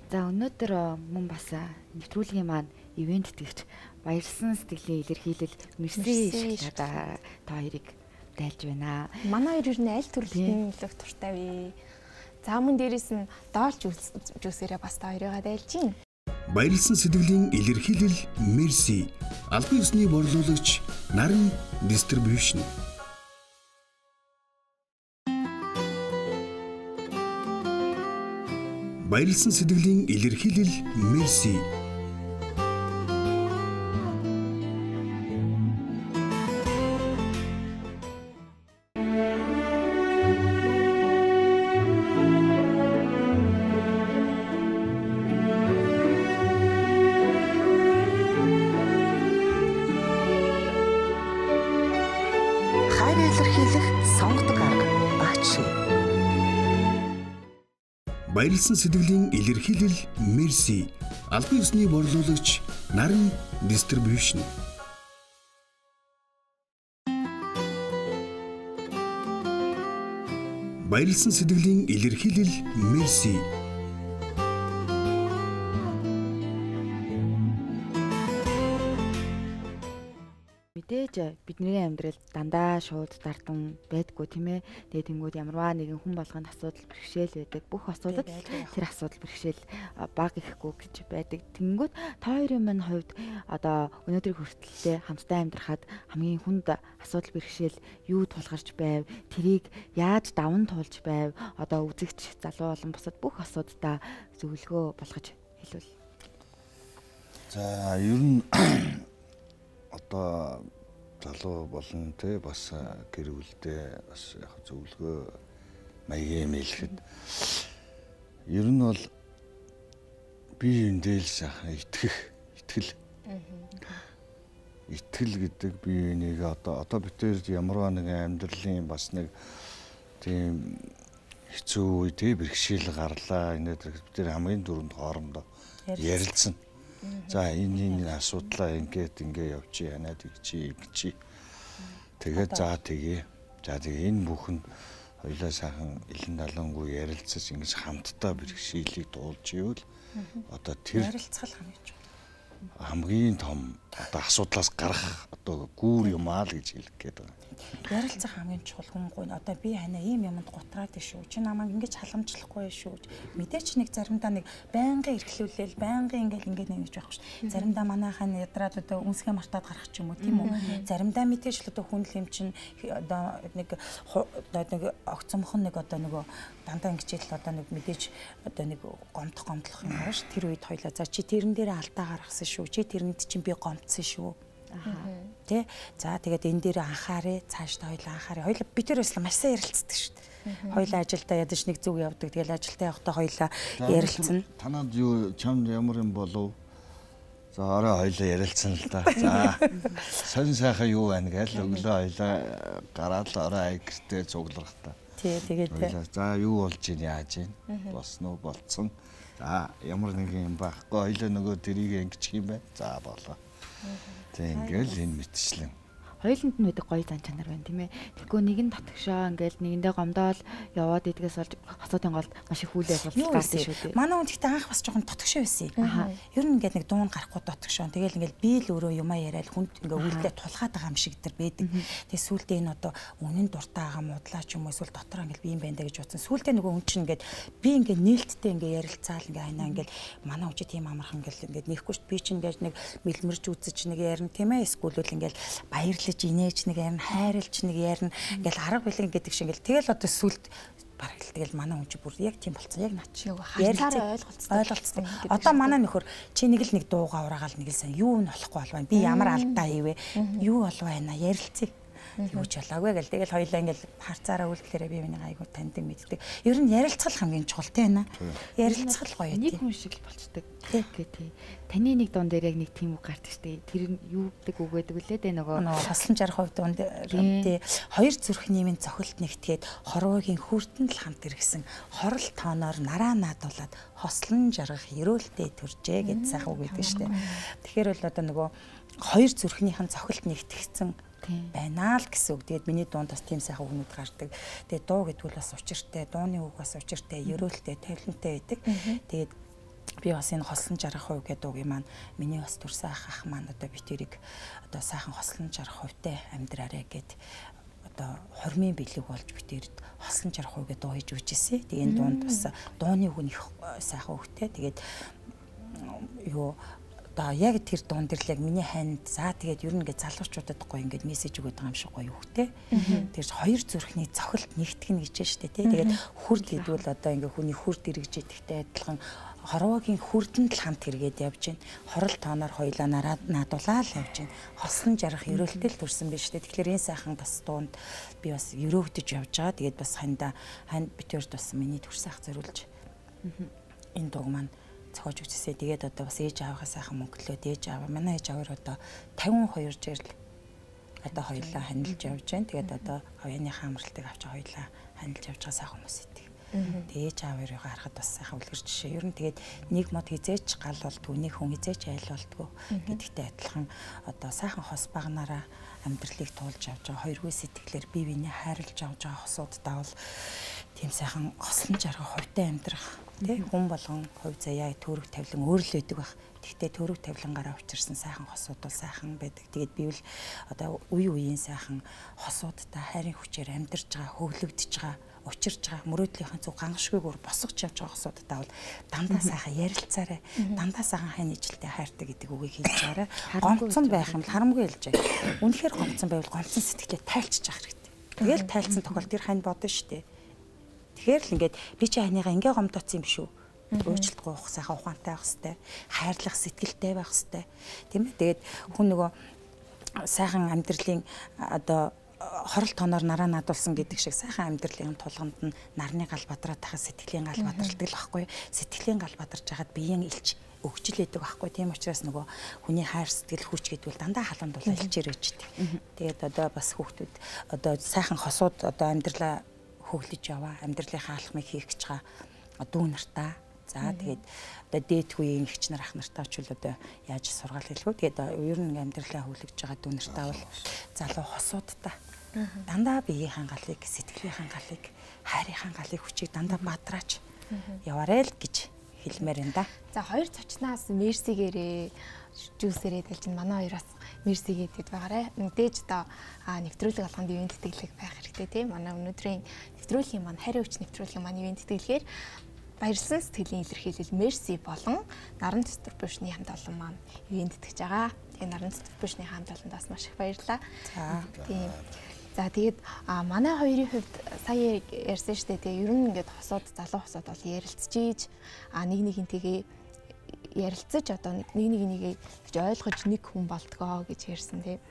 За өнөөдөр мөн бас нэвтрүүлгийн маань ивент тэгч баярлсан сэтгэлийн илэрхийлэл мерси шиг та хоёрыг дайлж байна.
Манай хоёр юу аль төрлийн нөлөөх туртай вэ? За мөн дээрээс нь доолж жүүсээрээ бас та хоёроо дайлж гин.
Баярлсан сэтгэлийн илэрхийлэл мерси. Албан ёсны борлуулагч Наран дистрибьюшн. Баярлсан сэтгэлийн илэрхийлэл мерси. Баярлсан сэтгэлийн илэрхийлэл мерси. Албан ёсны борлуулагч Наран дистрибьюшн. Баярлсан сэтгэлийн илэрхийлэл мерси.
Мэдээж бидний амьдралд дандаа шууд дардан байдгүй тийм ээ. Тэгээ тэнгууд ямарваа нэгэн хүн болгонд асуудал бэрхшээл байдаг. Бүх асуудал тэр асуудал бэрхшээл баг ихгүй гэж байдаг. Тэнгууд та хоёрын минь хувьд одоо өнөөдрийг хүртэлтэй хамтдаа амьдрахад хамгийн хүнд асуудал бэрхшээл юу тулгарч байв? Тэрийг яаж даван туулж байв? Одоо үзэгч залуу болон бусад бүх асууддаа зөвлөгөө болгож хэлвэл.
За ер нь одоо залуу болон те бас гэр бүлдээ бас яг зөвлөгөө маягийн хэлэхэд ер нь бол бие биендээ л сайхан итгэл гэдэг бие биенийг одоо битээр ямарваа нэгэн амьдралын бас нэг тийм хэцүү үе те бэрхшээл гарлаа энэ дээр хамгийн дөрөнд хоорондоо ярилцсан. За энэ асуудлаа ингээ явчих яана тэгчи. Тэгээд за тэгээ энэ бүхэн хоёлаа сайхан илэн далангуй ярилцаж ингэж хамтдаа бэрхшээлийг дуулж ивэл одоо тэр
ярилцгал
хамгийн том одоо асуудлаас гарах одоо гүүр юм аа л гэж хэлэх гээд байгаа.
Ярилцах хамгийн чухал хүн одоо би ханаа ийм юмд гутраад шүү. Чи намайг ингэж халамжлахгүй шүү. Мэдээч нэг заримдаа нэг байнгын эрхлүүлэл, байнгын ингээд нэг гэж байхгүй шүү. Заримдаа манайхаа ядраад одоо үнсгээ мартаад гарах ч юм уу тийм үү. Заримдаа мэдээж л одоо хүн л юм чин одоо нэг огцомхон нэг одоо нөгөө дандаа ингэж л одоо нэг мэдээж одоо нэг гомдлох юм байна ш. Тэр үед хоёлаа за чи тэрэн дээр алдаа гаргасан шүү. Чи тэрэнд чинь би гомдсон шүү. Тэ за тэгээд энэ дээр анхаарэ цаашдаа хоёлаа анхаарэ. Хоёлаа бид тэр бас маш сайн ярилцдаг шүү дээ. Хоёлаа ажилдаа ядаж нэг зүг явдаг. Тэгэл ажилдаа явахдаа хоёлаа ярилцсан.
Танад юу чамд ямар юм болов? За орой хоёлаа ярилцсан л да. За сонь сайхан юу байна гээл өглөө хоёлаа гараад л орой гэртээ цуглах та.
Тий тэгээд
за юу болж ийн яаж ийн босноо болцсон. За ямар нэг юм байхгүй хоёлаа нөгөө тэрийг ингэчих юм байна. За болоо. Тэг ингээл энэ мэтчлэн.
Хоёуланд нь байдаг гоё зан чанар байна тийм ээ. Тэгэхгүй нэг нь татгшаа ингээл нэгэндээ гомдоол яваад идэгээс болж хоцоотын голд маш их хүлээ болдог шүү дээ.
Манай хүн гэхдээ анх бас жоохон татгшаа байсан. Ер нь ингээд нэг дуун гарахгүй татгшаа. Тэгэл ингээл би л өөрөө юмаа яриад хүнд ингээ үлдээ тулгаад байгаа юм шиг тэр байдаг. Тэгээ сүүлдээ энэ одоо үнэн дуртай байгаа муудлаа ч юм уу эсвэл дотор ингээл би юм байна гэж бодсон. Сүүлдээ нөгөө хүн чинь ингээд би ингээ нээлттэй ингээ ярилцаал ингээ хайнаа ингээл манай хүн чи тийм амархан ингээ нэхгүй шүү. Би чинь ингээ нэг мэлмэрж үзэж нэг ярина тийм ээ. Эсвэл ингээл баярлаж инээж нэг ярина хайрлж нэг ярина ингээл арга билэг гэдэг шиг ингээл тэгэл одоо сүлд бараг л тэгэл манай хүн чи бүр яг тийм болцсон яг наач
харилцаараа ойлголцдог.
Одоо манай нөхөр чи нэг л нэг дууга ураагаал нэг л сайн юу нь болохгүй болваа би ямар алдаа хийвэ юу болов байна ярилцъя юу ч болоогүй гэл тэгэл хоёлаа ингээл харцаараа үлдэхлээрээ би миний айгуу таньдаг мэддэг. Ер нь ярилцгал хамгийн чухал те нэ. Ярилцгал гоё
нэг хүн шиг л болцдог. Тий. Таны нэг дуун дээр яг нэг тийм үг гардаг штэ. Тэр нь юу гэдэг үг байдаг үлээ дээ нөгөө
хослон жарах хувьд дуун тий. Хоёр зүрхний минь цохилт нэгтгээд хорвоогийн хүртэнд л хамт иргсэн хорол тооноор нараа наадуулаад хослон жаргах ерөөлтэй төржээ гэж сайхан үг гэдэг штэ. Тэгэхээр бол одоо нөгөө хоёр зүрхнийхэн цохилт нэгтгэгдсэн байна л гэсэн үг. Тэгээд миний дуунд бас тийм сайхан үгнүүд гардаг. Тэгээд дуу гэдэг нь бас учиртай, дууны үг бас учиртай, ерөөлтэй, тавилантай байдаг. Тэгээд би бас энэ хослон жаргах хувь гэдэг үг юм маань миний бас төрсөн ах маань одоо би тэрийг одоо сайхан хослон жаргах хувьтай амьдраарэ гэд одоо хормын бэлэг болж битэрд хослон жаргах хувь гэдэг дуу хийж үжижсэн. Тэгээд энэ дуунд бас дууны үг нь их сайхан үгтэй. Тэгээд юу одоо яг тэр дуун дээр л яг миний ханд за тэгээд ер нь ингээд залуучуудад гоё ингээд мессеж өгöd байгаа юм шиг гоё хөхтэй. Тэгэж хоёр зүрхний цохилт нэгтгэнэ гэж штэ тий. Тэгээд хүрд гэдвэл одоо ингээд хүний хүрд эргэж идэхтэй адилхан хорвоогийн хүрдэнд л хамт хэрэгэд явж байна. Хорол тооноор хоёлаа нараад наадуулаад явж байна. Хослон жаргах ерөөлтэй л төрсэн байж штэ. Тэгэхээр энэ сайхан бас дуунд би бас ерөөгдөж явж байгаа. Тэгээд бас ханд битэрд бас миний төрсөн ах зориулж энэ дуу маань цохож үжсээ. Тэгээд одоо бас ээж аавынхаа сайхан мөнгөлөөд ээж аав манай ээж аваар одоо 52 жил одоо хоёлаа ханилж явж байна. Тэгээд одоо авьяаныхаа амралтыг авч хоёлаа ханилж явж байгаа сайхан хүмүүс идэг. Тэгээд ээж аавыгаа харахад бас сайхан үлгэр жишээ. Ер нь тэгээд нэг мод хизээч гал болдгоо, нэг хүн хизээч айл болдгоо гэдэгтэй адилхан одоо сайхан хос багнаараа амьдралыг туулж явж байгаа хоёргүй сэтгэлээр бие биенээ хайрлаж авж байгаа хосуудтай бол тийм сайхан хослон жаргах хувьтай амьдрах тий хүн болгон хувь заяа төрөг тавилан өөр л байдаг байх. Тэгтээ төрөг тавилангаараа учирсан сайхан хосууд бол сайхан байдаг. Тэгээд би бол одоо үеийн сайхан хосуудтай хайрын хүчээр амьдарч байгаа, хөглөгдөж байгаа, учирч байгаа мөрөөдлийнхэн зүг гангашгүйгээр босгож явж байгаа хосуудтай бол дандаа сайхан ярилцаарай. Дандаа сайхан хань ижилтэй хайртай гэдэг үгийг хэлж байгаарай. Гомцсон байх юм л харамгүй хэлж байгаа. Үнэхээр гомцсон байвал гомцсон сэтгэлээ тайлчж авах хэрэгтэй. Тэгэл тайлцсан тохиол тэр хань бодно шүү дээ. Тэгэхээр л ингээд би чи ханийгаа ингээ гомдоцсон юм шүү. Өөчлөлт гоох сайхан ухаантай байх хэвээр, хайрлах сэтгэлтэй байх хэвээр. Тийм ээ. Тэгээд хүн нөгөө сайхан амьдралын одоо хорол тооноор нараа наадуулсан гэдэг шиг сайхан амьдралын тулгамд нь нарны гал бадраад тахад сэтгэлийн гал бадралдаг л байхгүй. Сэтгэлийн гал бадарч хахад биеийн илч өгчлээдэг байхгүй. Тийм учраас нөгөө хүний хайр сэтгэл хүч гэдвэл дандаа халуун дулаа илчээр өгчтэй. Тэгээд одоо бас хүүхдүүд одоо сайхан хосууд одоо амьдралаа хөглөж яваа, амьдралынхаа алхмыг хийх гэж байгаа дүү нартаа. За тэгээд одоо дээдгүй эгч нар ах нартаа ч одоо яаж сургаал хэлгүй. Тэгээд ер нь амьдралаа хөглөж байгаа дүү нартаа бол залуу хосуудтай дандаа биеийн хангалыг, сэтгэлийн хангалыг, хайрын хангалыг хүчийг дандаа бадраач яваарэ л гэж хэлмээр энэ да.
За хоёр цочноос мерсигээрээ жүүсээрээ дэлж манай хоёроос мерсигээ дээд байгаарэ. Мэдээж одоо нэвтрүүлэг болгонд ивент тэтгэлэг байх хэрэгтэй тийм. Манай өнөөдрийн нэвтрүүлгийн маань хариу хүч нэвтрүүлгийн маань ивент тэтгэлгээр баярлсан сэтгэлийн илэрхийлэл мерси болон Наран дистрибьюшны хамт олон маань ивент тэтгэж байгаа. Тэгээ Наран дистрибьюшны хамт олондоос маш их баярлалаа.
За.
Тийм. За тэгээд манай хоёрын хувьд сая ярьсан шүү дээ. Тэгээ ер нь ингээд залуу хосууд бол ярилцчихийж нэг нэгнтэйгээ ярилцаж одоо нэг нэгийг гэж ойлгож нэг хүн болтгоо гэж ярьсан тийм.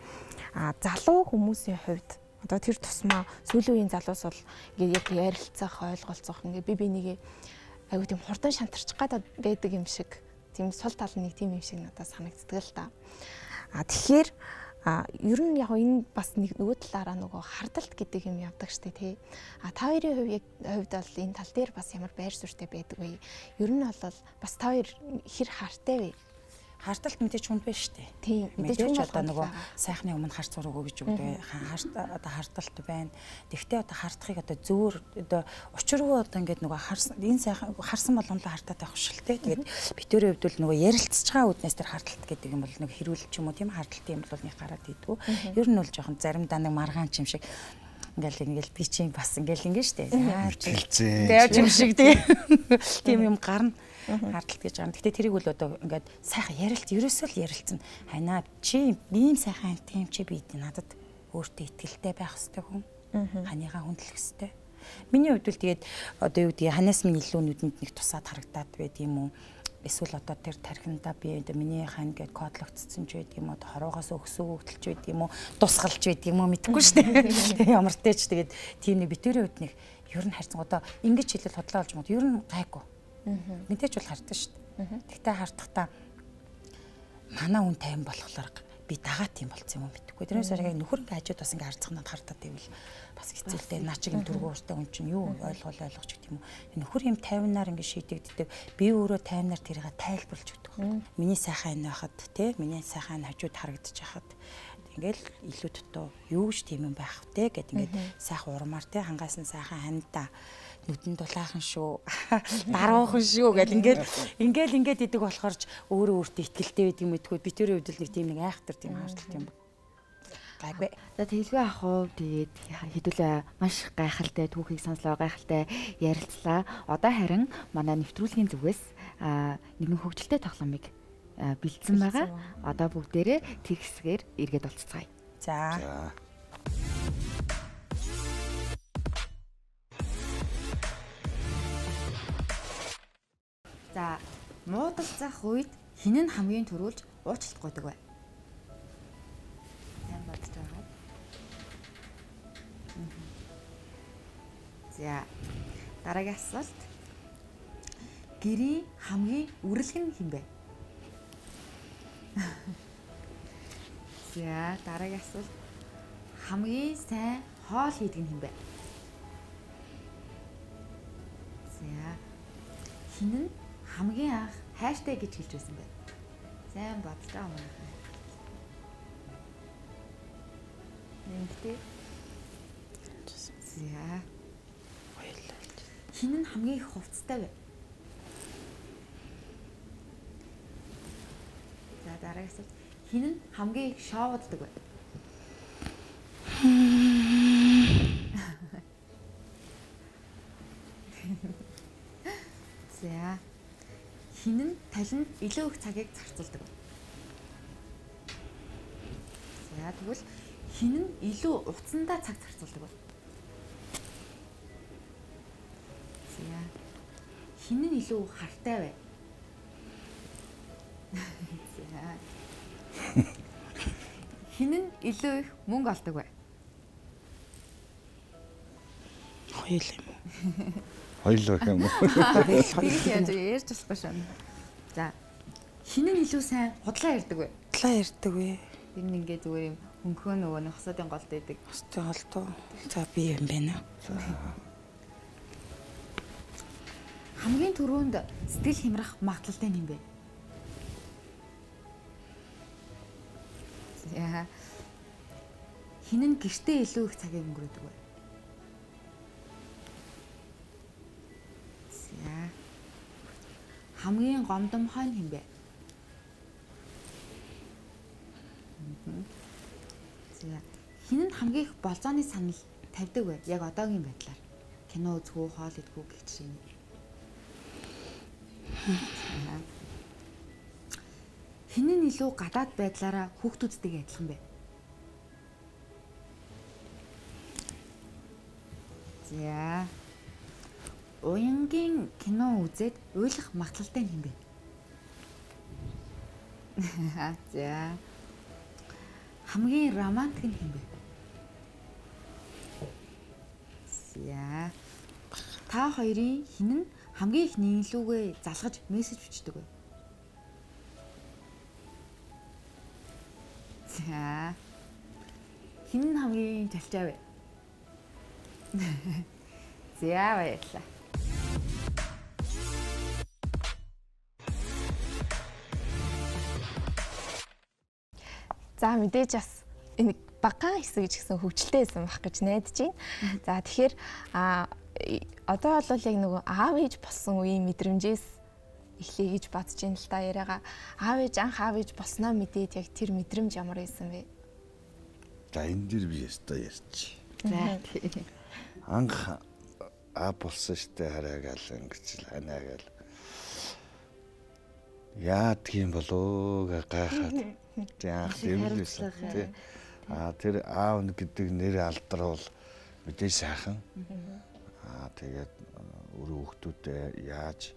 Залуу хүмүүсийн хувьд одоо тэр тусмаа сүүлийн үеийн залуус бол ингээд яг ярилцах, ойлголцох ингээд би нэгээ айгу тийм хурдан шантарчих гадаад байдаг юм шиг тийм сул тал нэг тийм юм шиг надад санагддаг л та. Тэгэхээр ер нь яг энэ бас нэг нөгөө талаараа нөгөө хардалт гэдэг юм явдаг штэ тий. Та хоёрын хувьд бол энэ тал дээр бас ямар байр суурьтай байдаг вэ? Ер нь бол бас та хоёр хэр хартай вэ?
Харталт мэдээж хүнд байна шүү дээ.
Тийм.
Мэдээж одоо нөгөө сайхны өмнө харц зураг өгөө гэж өгдөг. Одоо харталт байна. Тэгвэл одоо хартахыг одоо зөөр одоо учиргүй одоо ингээд нөгөө энэ сайхан харсан болгонлоо хартаад байх шүү дээ. Тэгээд битүүрийн хувьд бол нөгөө ярилцж байгаа үднээс тэр харталт гэдэг юм бол нөгөө хэрүүлэл ч юм уу тийм харталт юм бол нэг гараад идэггүй. Ер нь бол жоохон заримдаа нэг маргаан ч юм шиг ингээл би чинь бас ингээл штэ. Тэгээд юм шиг тийм юм гарна. Харталт гэж байгаа. Гэтэ тэрийг бол одоо ингээд сайхан ярилц ерөөсөө л ярилцсан. Ханаа чи ийм сайхан тийм чи би надад өөртөө итгэлтэй байх хэрэгтэй хүн. Ханыгаа хүндлэх хэрэгтэй. Миний хувьд бол тэгээд одоо юу гэдгийг ханаас минь илүү нүдэнд нэг тусаад харагдаад байд юм уу? Эсвэл одоо тэр тархиндаа би одоо миний хань гэд кодлогдсон ч байд юм уу? Хорвоогоос өгсөө хөдөлж байд юм уу? Тусгалж байд юм уу? Мэдэхгүй шүү дээ. Ямар ч тач тэгээд тийм нэг битүүрийн хувьд нэг ер нь харьцан одоо ингэж хэлэл хотлоо олж мод ер нь гайгүй. Мэдээж бол хардсан шүү дээ. Тэгтээ хардахдаа манай хүн тайван болохоор би дагаад юм болцсон юм мэдхгүй. Тэрнээс яг нөхөр ингээ хажууд бас ингээ харцах надад хардаад байвал бас хэцүүлтэй наа чиг юм дөрвөн ууртай хүн чинь юу ойлгож гэх юм уу. Нөхөр юм тайвнаар ингээ шийдэгддэг. Би өөрөө тайвнаар тэрийг тайлбарлаж өгдөг. Миний сайхан энэ байхад тий миний сайхан хажууд харагдаж байхад ингээл илүү дутуу юу ч тийм юм байх вэ гэд ингээд сайхан урмаар тий хангаасан сайхан хандаа нүдэн дулаахан шүү даруухан шүү гэл ингээд идэг болохоор ч өөрөө өөртөө ихтгэлтэй байдаг юм гэдгүүд би тэрийн хувьд л нэг тийм нэг айхтар тийм хардлагт юм гайгүй. За
тэлгүй ах уу тэгээд хэдүүлээ маш гайхалтай түүхийг сонслоо гайхалтай ярилцлаа. Одоо харин манай нэвтрүүлгийн зүгээс нэгэн хөгжилтэй тоглоомыг бэлдсэн байгаа. Одоо бүгдээрээ тэр хэсгээр эргээд олцгаая.
За.
За, муудалцах үед хин нь хамгийн түрүүлж уучлалт гуйдаг вэ? Сайн бодож байгаа. За, дараагийн асуулт. Гэрийн хамгийн үрэлгэн хэн бэ? За, дараагийн асуулт. Хамгийн сайн хоол хийдэг нь хэн бэ? За, хин нь хамгийн анх хайртай гэж хэлж байсан бай. Сайн бодлоо мөн. Нэмтээ. За. Хин нь хамгийн их хувцастай вэ? За дараагийн асуулт. Хин нь хамгийн их шоуддаг вэ? За. Хин нь талент илүү их цагийг зарцуулдаг. За тэгвэл хин нь илүү утсандаа цаг зарцуулдаг. За. Хин нь илүү хартай вэ? За. Хин нь илүү их мөнгө олдог вэ?
Хоёул юм уу? Хоёул юм уу?
Тэгээд ярьж болохгүй шээ. За. Хин нь илүү сайн худлаа ярьдаг вэ?
Худлаа ярьдаг вэ?
Тэр нь ингээ зүгээр юм хөнхөө нөгөө нэг хосоодын голд байдаг.
Хостой голдоо. За би юм байна.
Хамгийн түрүүнд сэтгэл хямрах магадлалтай юм бэ? За. Хин нь гэртээ илүү их цагийг өнгөрөөдөг вэ? За. хамгийн гомдом хойно хин бэ? За хин нь хамгийн их болзооны санал тавьдаг вэ? Яг одоогийн байдлаар. Кино үзэх үү, хоол идэх үү гэх чинь. Хин нь илүү гадаад байдлаараа хүүхдүүдтэйгээ адилхан бэ? За. Уянгийн кино үзээд уйлах магадлалтай юм бэ? За. Хамгийн романтик нь юм бэ? За. Та хоёрын хин нь хамгийн их нийлүүгээ залгаж мессеж бичдэг вэ? За. Хин нь хамгийн талчаа вэ? За баярлалаа.
За мэдээж бас энэ багаан хэсэг ч гэсэн хөвгөлтэй байсан байх гэж найдаж байна. За тэгэхээр одоо бол яг нөгөө аав ээж болсон үеийн мэдрэмжээс эхлэе гэж бодож байна л та яриагаа. Анх аав ээж болсноо мэдээд яг тэр мэдрэмж ямар байсан бэ?
За энэ дэр би ястаа ярьчих.
За.
Анх болсон штэ хараагаал ингэж л ханаагаал. Яа тийм болоо гайхаад. Яах юм бэ? Тэр аав гэдэг нэр алдарвал мэдээж сайхан. Тэгээд өөрөө хүүхдүүдэд яаж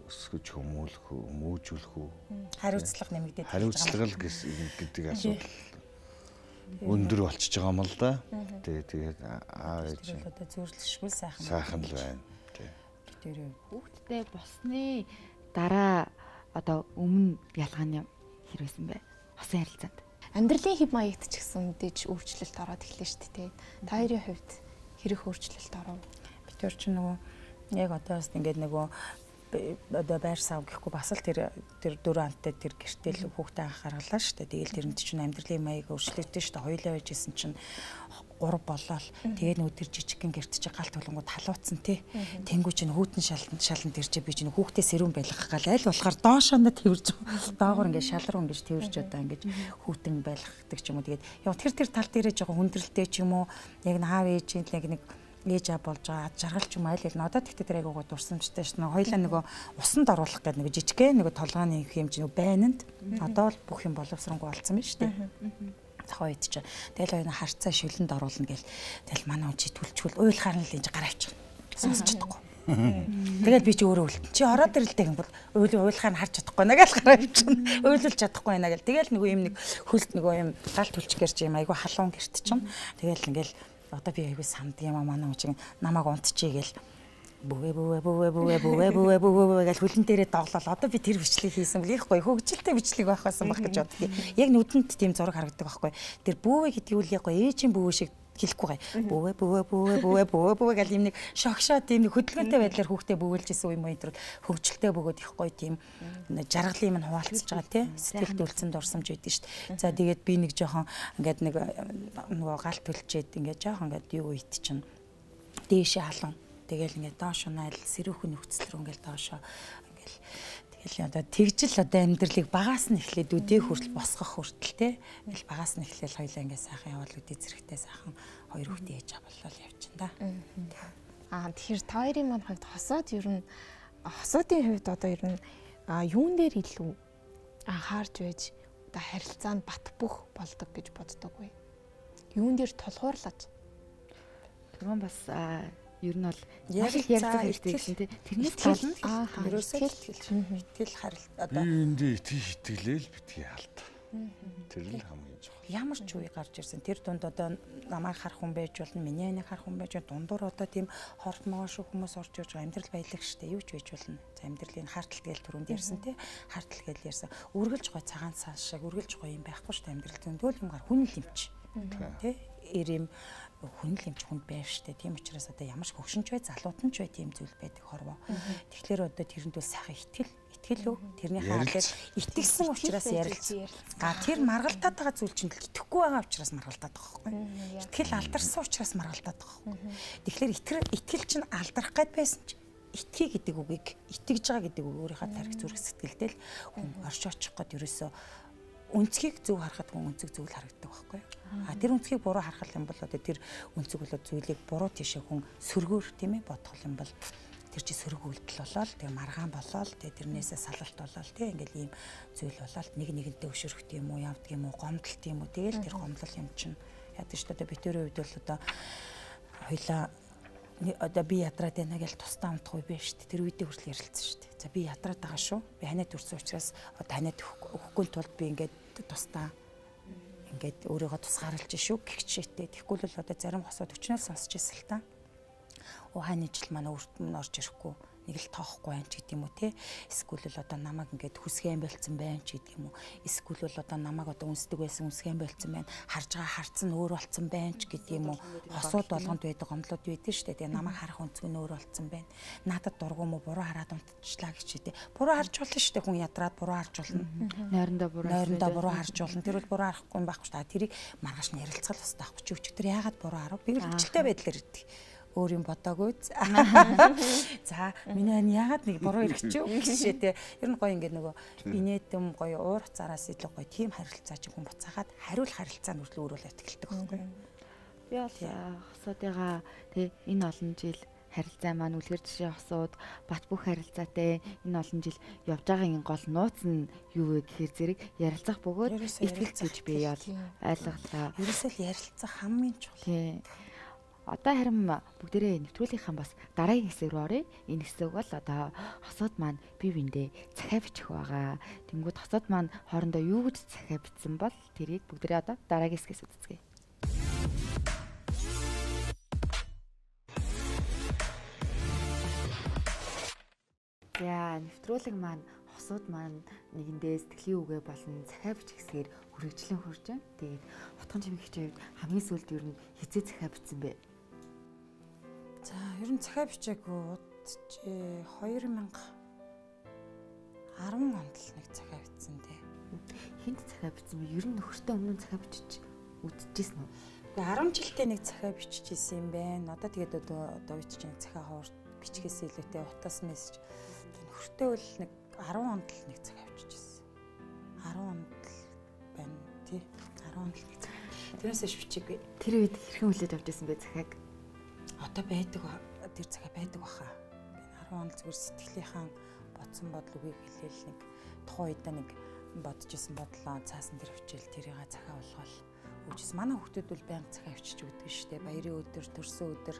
өсгөж хүмүүжүүлэх үү?
Хариуцлага нэмэгдээд
хариуцлага гэдэг асуудал өндөр болчихж байгаа юм л да. Тэгээд аав ээж
одоо зөвлөшгүй
сайхан л байна.
Тэр
Хүүхдтэй болсны дараа одоо өмнө ялгааны хэр байсан бэ? Хосын харилцаанд.
Амьдралын хэв маягт ч гэсэн мэдээж өөрчлөлт ороод эхэлнэ шүү дээ. Та хоёрын хувьд хэрэг өөрчлөлт оров?
бид нар ч нөгөө яг одоос ингээд нөгөө одоо байр сав гэхгүй бас л тэр дөрөв антай тэр гэртэл хүүхдээ анхааргалаа шүү дээ. Тэгээл тэрэнд чинь амьдралын маяг өөрчлөгдсөн шүү дээ. Хоёулаа байжсэн чинь 3 болоо л тэгээд нөгөө тэр жижигхэн гэрт чи галт болонгууд халууцсан тий. Тэнгүү чинь хүүтэн шалан тэр чи би чинь хүүхдээ сэрүүн байлгах гал аль болохоор доошондоо тэрж доогоор ингээд шал руу ингээд тэрж одоо ингээд хүүтэн байлгахдаг ч юм уу. Тэгээд яг тэр тал дээрээ жоохон хүндрэлтэй ч юм уу. Яг аав ээжийн нэг ээж аа болж байгаа жаргалч юм айл л надад тэгтээ тэр айгуугаа дурсамжтай шнэ хоёлаа нөгөө усанд оруулах гэдэг нөгөө жижигхэн нөгөө толгойн хэмж нөгөө байнанд одоо л бүх юм боловсронгуй болсон байна шүү дээ. Захаа ид чинь тэгэл хоёрын харцаа шүлэнд оруулна гэл тэгэл манай хүн чи түлчгүүл уйлахаар нь л энэ гараа авчих. Сонсч чадахгүй. Тэгээд би чи өөрөө үлдэн. Чи ороод ирэлтэй юм бол уйлахаар нь харж чадахгүй нагаал гараа авчихна. Уйлуулж чадахгүй байна гэл. Тэгэл нөгөө юм нэг хөлт нөгөө юм гал түлчгэр чи юм айгу халуун гэрт чинь. Тэгэл ингээл одоо би аягүй санд юм аа манай хүн намайг унтчихъя гэл бүүгээ гэл хөлн дээрээ доглол одоо би тэр бичлэг хийсэн бол их гоё хөгжилтэй бичлэг байх байсан баг гэж боддгийг. Яг нүдэнд тийм зураг харагддаг байхгүй. Тэр бүүвэ гэдэг үл яг гоё ээжийн бүүвэ шиг хэлэхгүй бүүвэ гэл юм нэг шогшоо тийм нэг хөдөлгөөнтэй байдлаар хүүхдээ бүүгэлж исэн үе мөн тэр хөгжилтэй бөгөөд их гоё тийм жаргалын юм хуваалцаж байгаа тий сэтгэл дүүлсэн дурсамж өгдөө шүү дээ. За тэгээд би нэг жоохон ингээд нэг нөгөө гал төлчээд ингээд жоохон ингээд юу үйт чинь дээшээ халуун тэгэл ингээд доош унаал сэрүүхэн нөхцөл рүү ингээд доошоо ингээл тэгэл одоо тэгжил одоо амьдралыг багаас нь эхлээд үдээ хүртэл босгох хүртэл те ингээл багаас нь эхлээл хоёлаа ингээд сайхан явал үдээ зэрэгтэй сайхан хоёр хүүхдээ ээж аваллал явчихна да.
Тэгэхээр та хоёрын маань хувьд хосоод ер нь хосоодын хувьд одоо ер нь юун дээр илүү анхаарч байж одоо харилцаанд бат бөх болдог гэж боддог вэ? Юун дээр тулгуурлаж?
Түрүүн бас ер нь бол яг л ярьдаг хэрэгтэй гэсэн тий. Тэрнээс болно.
Ерөөсөө итгэл харилт одоо
энд итгэлээл битгий хаалт. Тэр л хамгийн чухал.
Ямар ч үе гарч ирсэн тэр дунд одоо намайг харах хүн байж болно, миний айныг харах хүн байж дундуур одоо тийм хортмогоо шүү хүмүүс орж ирж байгаа амьдрал баялаг штэ юу ч байж болно. За амьдралын хаартал гээл түрүүнд ярьсан тий. Хаартал гээл ярьсан. Үргэлж гой цагаан цаас шиг үргэлж гой юм байхгүй штэ амьдрал төндөл юм гар хүн лимч. Тий. Эрэм хүн лимч хүнд байв штэ. Тийм учраас одоо ямар ч хөгшинч бай, залуутан ч бай тийм зүйл байдаг хорвоо. Тэгэхээр одоо тэрэнд бол сайхан итгэл үү? Тэрний хаалгаар итгэсэн учраас ярилцсан. Тэр маргалтаад байгаа зүйл чинь итгэхгүй байгаа учраас маргалтаад байгаа байхгүй. Итгэл алдарсан учраас маргалтаад байгаа байхгүй. Тэгэхээр итгэл чинь алдарах гээд байсан ч итгэе гэдэг үгийг итгэж байгаа гэдэг үг өөрийнхөө тарих зүрх сэтгэлдээ л хүн оршиж очих гээд ерөөсөө үнцгийг зөв харахад хүн үнцэг зөв л харагддаг байхгүй юу? Тэр үнцгийг буруу харах юм бол одоо тэр үнцэг бол зүйлийг буруу тийшээ хүн сөргөөр тийм ээ бодох юм бол тэр чи сөрөг үйлдэл болоод тэр маргаан болоод тэрнээсээ салалт болоод тийм ингээл ийм зүйл болоод нэг нэгэнтэй өшөрөх тийм үү явдаг юм уу гомдолт тийм үү тэгэл тэр гомдол юм чинь яадаг ч одоо битүүрийн үед бол одоо хоёлаа одоо би ядраад байна гэж тусдаа унтахгүй биш шүү дээ. Тэр үедээ хүртэл ярилцсан шүү дээ. За би ядраад байгаа шүү. Би ханиад төрсөн учраас одоо ханиад өгөхгүй тулд би ингээд тусдаа ингээд өөрийгөө тусгаарлаж шүү гихчээтэй. Тэгэхгүй л одоо зарим хосууд өчнөө сонсч ирсэн л та. Хааны жил манай өрт мөн орж ирэхгүй нэг л тоохгүй байх ч гэдэг юм уу те. Эсвэл л одоо намайг ингээд хүсгэн болцсон байх ч гэдэг юм уу. Эсвэл л одоо намайг одоо үнсдэг байсан хүсгэн болцсон байна. Харж байгаа харцсан өөр болцсон байх ч гэдэг юм уу. Хосууд болгонд байдаг гомдлууд байдаг шүү дээ. Тэгээ намайг харах үнцэг нь өөр болцсон байна. Надад дургу юм уу буруу хараад унтчихлаа гэж чи те. Буруу харж болно шүү дээ хүн ядраад буруу харж болно. Нойрондоо буруу харж болно. Тэр бол буруу харахгүй юм байхгүй шүү дээ. Тэрийг маргааш нь ярилцгал бас таахгүй чи өчигдөр яагаад буруу харав? Би хөвчлөлтэй байдлаар ирдэг. Өөр юм бодоогүй. За миний ань яагаад нэг буруу ирчихв гэшээ те. Ер нь гоё ингээд нөгөө инээдэм гоё уур хуцаараас илүү гоё тийм харилцаа чи хүн буцаагаад хариул харилцаа нүртэл өөрөөр итгэлдэг байхгүй.
Би бол хосуудыгаа те энэ олон жил харилцаа маань үлгэр жишээ хосууд бат бүх харилцаатай энэ олон жил явж байгаагийн гол нууц нь юу вэ гэхээр зэрэг ярилцах бөгөөд итгэлц гэж би ойлголоо.
Ерөөсөө л ярилцах хамгийн чухал.
Одоо харин бүгдээрээ нэвтрүүлгийнхаа бас дараагийн хэсэг рүү оръё. Энэ хэсэг бол одоо хосууд маань бие биендээ захиа бичих байгаа. Тэнгүүд хосууд маань хоорондоо юу гэж захиа бичсэн бол тэрийг бүгдээрээ одоо дараагийн хэсгээс үзцгээе. За нэвтрүүлэг маань хосууд маань нэгэндээ сэтгэлийн үгээ болон захиа бичих хэсгээр хүрэгжлэн хурж байна. Тэгээд утган чимэгчийн хувьд хамгийн сүүлд ер нь хизээ захиа бичсэн бэ?
За ер нь захиа бичээгүй 2010 онд л нэг захиа бичсэн дээ.
Хинт захиа бичсэн бэ? Ер нь нөхөртөө өмнө захиа бичиж үдчихсэн үү?
Тэгээ 10 жилдээ нэг захиа биччихсэн юм байна. Одоо тэгээд одоо үуч чинь захиа хоор бичгээс илүүтэй утас мессеж нөхөртөө л нэг 10 онд л нэг захиа биччихсэн. 10 онд л байна тий. 10 онд л нэг захиа. Тэрнээсээ бичээгүй.
Тэр үед хэрхэн хүлээж авч ирсэн бэ захиаг?
Одоо байдаг тэр цагаа байдаг баха. Би 10 онд зүгээр сэтгэлийнхэн бодсон бодлогыг хэлээл нэг тухайн үедээ нэг бодож исэн бодлоо цаасан дээр хөвчээл тэрийг захиа болгоол өгчсэн. Манай хүүхдүүд бол байнга захиа авчиж өгдөг шүү дээ. Баярын өдөр, төрсөн өдөр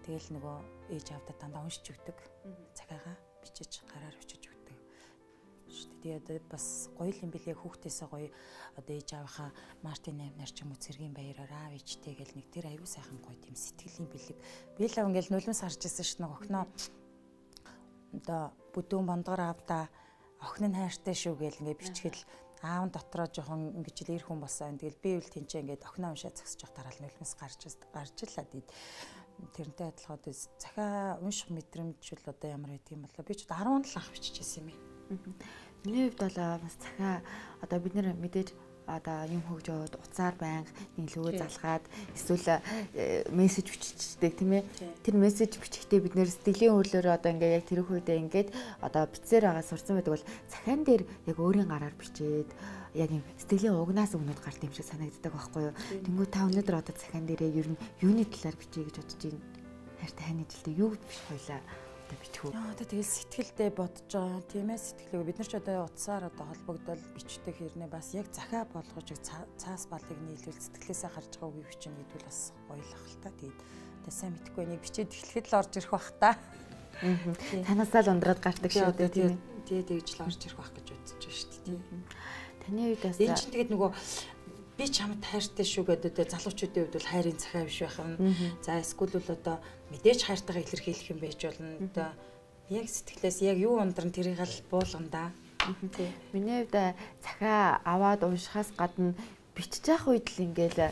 тэгэл нөгөө ээж авдаа дандаа уншиж өгдөг. Захиагаа бичиж гараар өчөж өгдөг. Шүү дээ. Тэгээд бас гоё юм билээ хүүхдээсээ гоё одоо ээж аавынхаа Мартин аймнаар ч юм уу цэргийн баяраар аав ээжтэй гэл нэг тэр аюу сайхан гоё тийм сэтгэлийн бэлэг. Би л ингээл нулимс харж ирсэн шүү дээ. Охиноо одоо бүдүүн бондгор аавда охин нь хайртай шүү гэл ингээ бичгэл аав дотроо жоохон ингэж л ир хүн болсон. Тэгэл би үл тэнцээ ингээд охиноо уншаа зогсож явах дараа л нулимс гарч ирлаа дий. Тэрнтэй адилхан захиа унших мэдрэмж бол одоо ямар байд юм бол би ч 10 онд л анх биччихсэн юм.
Миний хувьд бол бас захиа одоо бид нэр мэдээж одоо юм хөгж яваад уцаар байнга нийлүүгээ залгаад эсвэл мессеж биччихдэг тийм ээ. Тэр мессеж бичихтэй бид нэр сэтгэлийн хөдлөөр одоо ингээ яг тэр үедээ ингээд одоо бицээр байгаа сурсан байдаг бол захиан дээр яг өөрийн гараар бичээд яг юм сэтгэлийн угнаас өгнөд гарт юм шиг санагддаг байхгүй юу. Тэнгүү та өнөөдөр одоо захиан дээрээ ер нь юуны талаар бичиж гэж бодож байна. Хайртай хань жилдээ юу гэж биш хоёлаа бичхүү.
Одоо тэгэл сэтгэлдээ бодож байгаа тийм ээ сэтгэлээ бид нар ч одоо утсаар одоо холбогдол бичдэг хэрнээ бас яг захиа болгож цаас балыг нийлүүл сэтгэлээсээ харж байгаа үгийг бичнэ гэдэг нь бас гоёлах л та. Тэгээд одоо сайн мэдхгүй нэг бичээд эхлэхэд л орж ирэх бах та.
Танасаа л ундраад гардаг шүү дээ тийм ээ.
Тэгээд тэгж л орж ирэх бах гэж бодож байна шүү дээ.
Таны үед бас
энэ чинь тэгээд нөгөө би чамд хайртай шүү гэдэг залуучуудын хувьд бол хайрын захиа биш байх юм. За эсвэл бол одоо мэдээж хайртайгаа илэрхийлэх юм байж болно. Одоо яг сэтгэлээс яг юу ундран тэрийг л буулгана да.
Миний хувьд захиа аваад уншихаас гадна бичиж явах үед л ингээл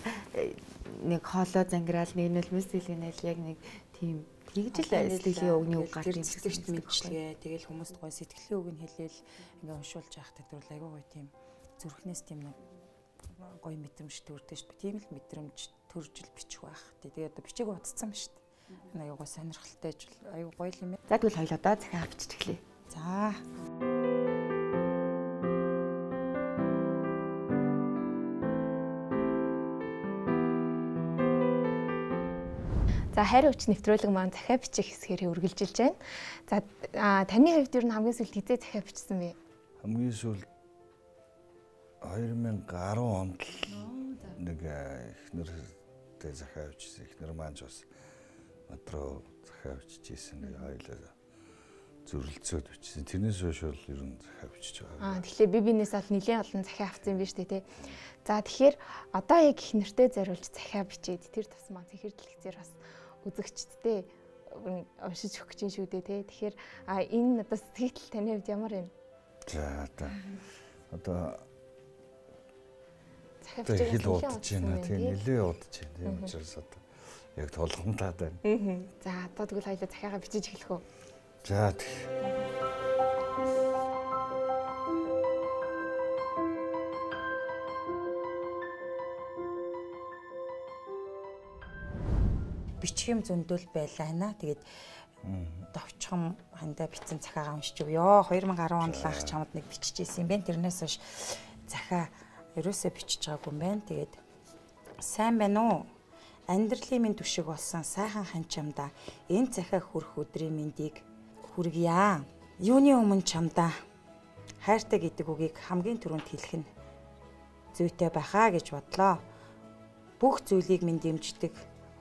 нэг хоолой зангираал нэг нөлмөс хэлгэнэл яг нэг тийм тэгж л сэтгэлийн өгний үг гардаг юм
сэтгэгчд мэдчилгээ тэгэл хүмүүст гоё сэтгэлийн үг нь хэлээл ингээ уншуулж явах гэдэг бол айгүй гоё тийм зүрхнээс тийм нэг гоё мэдрэмж төрдөг шүү дээ. Тийм л мэдрэмж төржил бичих байх. Тэгээд одоо бичээг утцсан ба шүү дээ. аюугаа сонирхолтой аюу гоё юм ээ.
За тэгвэл хоёулаа захиа авчиж эхлэе.
За.
За хайр хүч нэвтрүүлэг маань захиа бичих хэсгээр үргэлжилж байна. За таны хувьд ер нь хамгийн сүүлд хизээ захиа бичсэн бэ?
Хамгийн сүүлд 2010 онд нэг эхнэртэй захиа бичсэн. Эхнэр маань ч бас матруу захиа бичижсэн нэг хоёлаа зүрлэлцөөд бичсэн. Тэрнээс хойш бол ер нь захиа бичиж байгаа.
Тэгэхээр би бинээс бол нэлээд олон захиа авсан юм биш үү те. За тэгэхээр одоо яг эхнэртэй зориулж захиа бичээд тэр тусмаа зэхэр дэлгэцээр бас үзэгчдтэй уншиж өгч чинь шүү дээ те. Тэгэхээр энэ одоо сэтгэл таны хувьд ямар юм?
За одоо
захиа
хэл
бичиж
удаж байна. Тийм нэлээ удаж байна. Тийм учраас одоо яг толгомдаад байна.
За одоо тэгвэл хоёлаа захиагаа бичиж эхлэх үү?
За
бичих юм зөндөл байлаа. Тэгээд довчхон хандаа бичсэн захиагаа уншиж өгөө. 2010 онд л ах чамд нэг биччихсэн юм байна. Тэрнээс хойш захиа ерөөсөө бичиж байгаагүй юм байна. Тэгээд сайн байна уу? Амьдралын минь түшиг болсон сайхан ханчамда энэ захиа хүрх өдрийн мэндийг хүргье. Юуны өмнө чамдаа хайртай гэдэг үгийг хамгийн түрүүнд хэлэх нь зүйтэй байхаа гэж бодлоо. Бүх зүйлийг минь дэмждэг,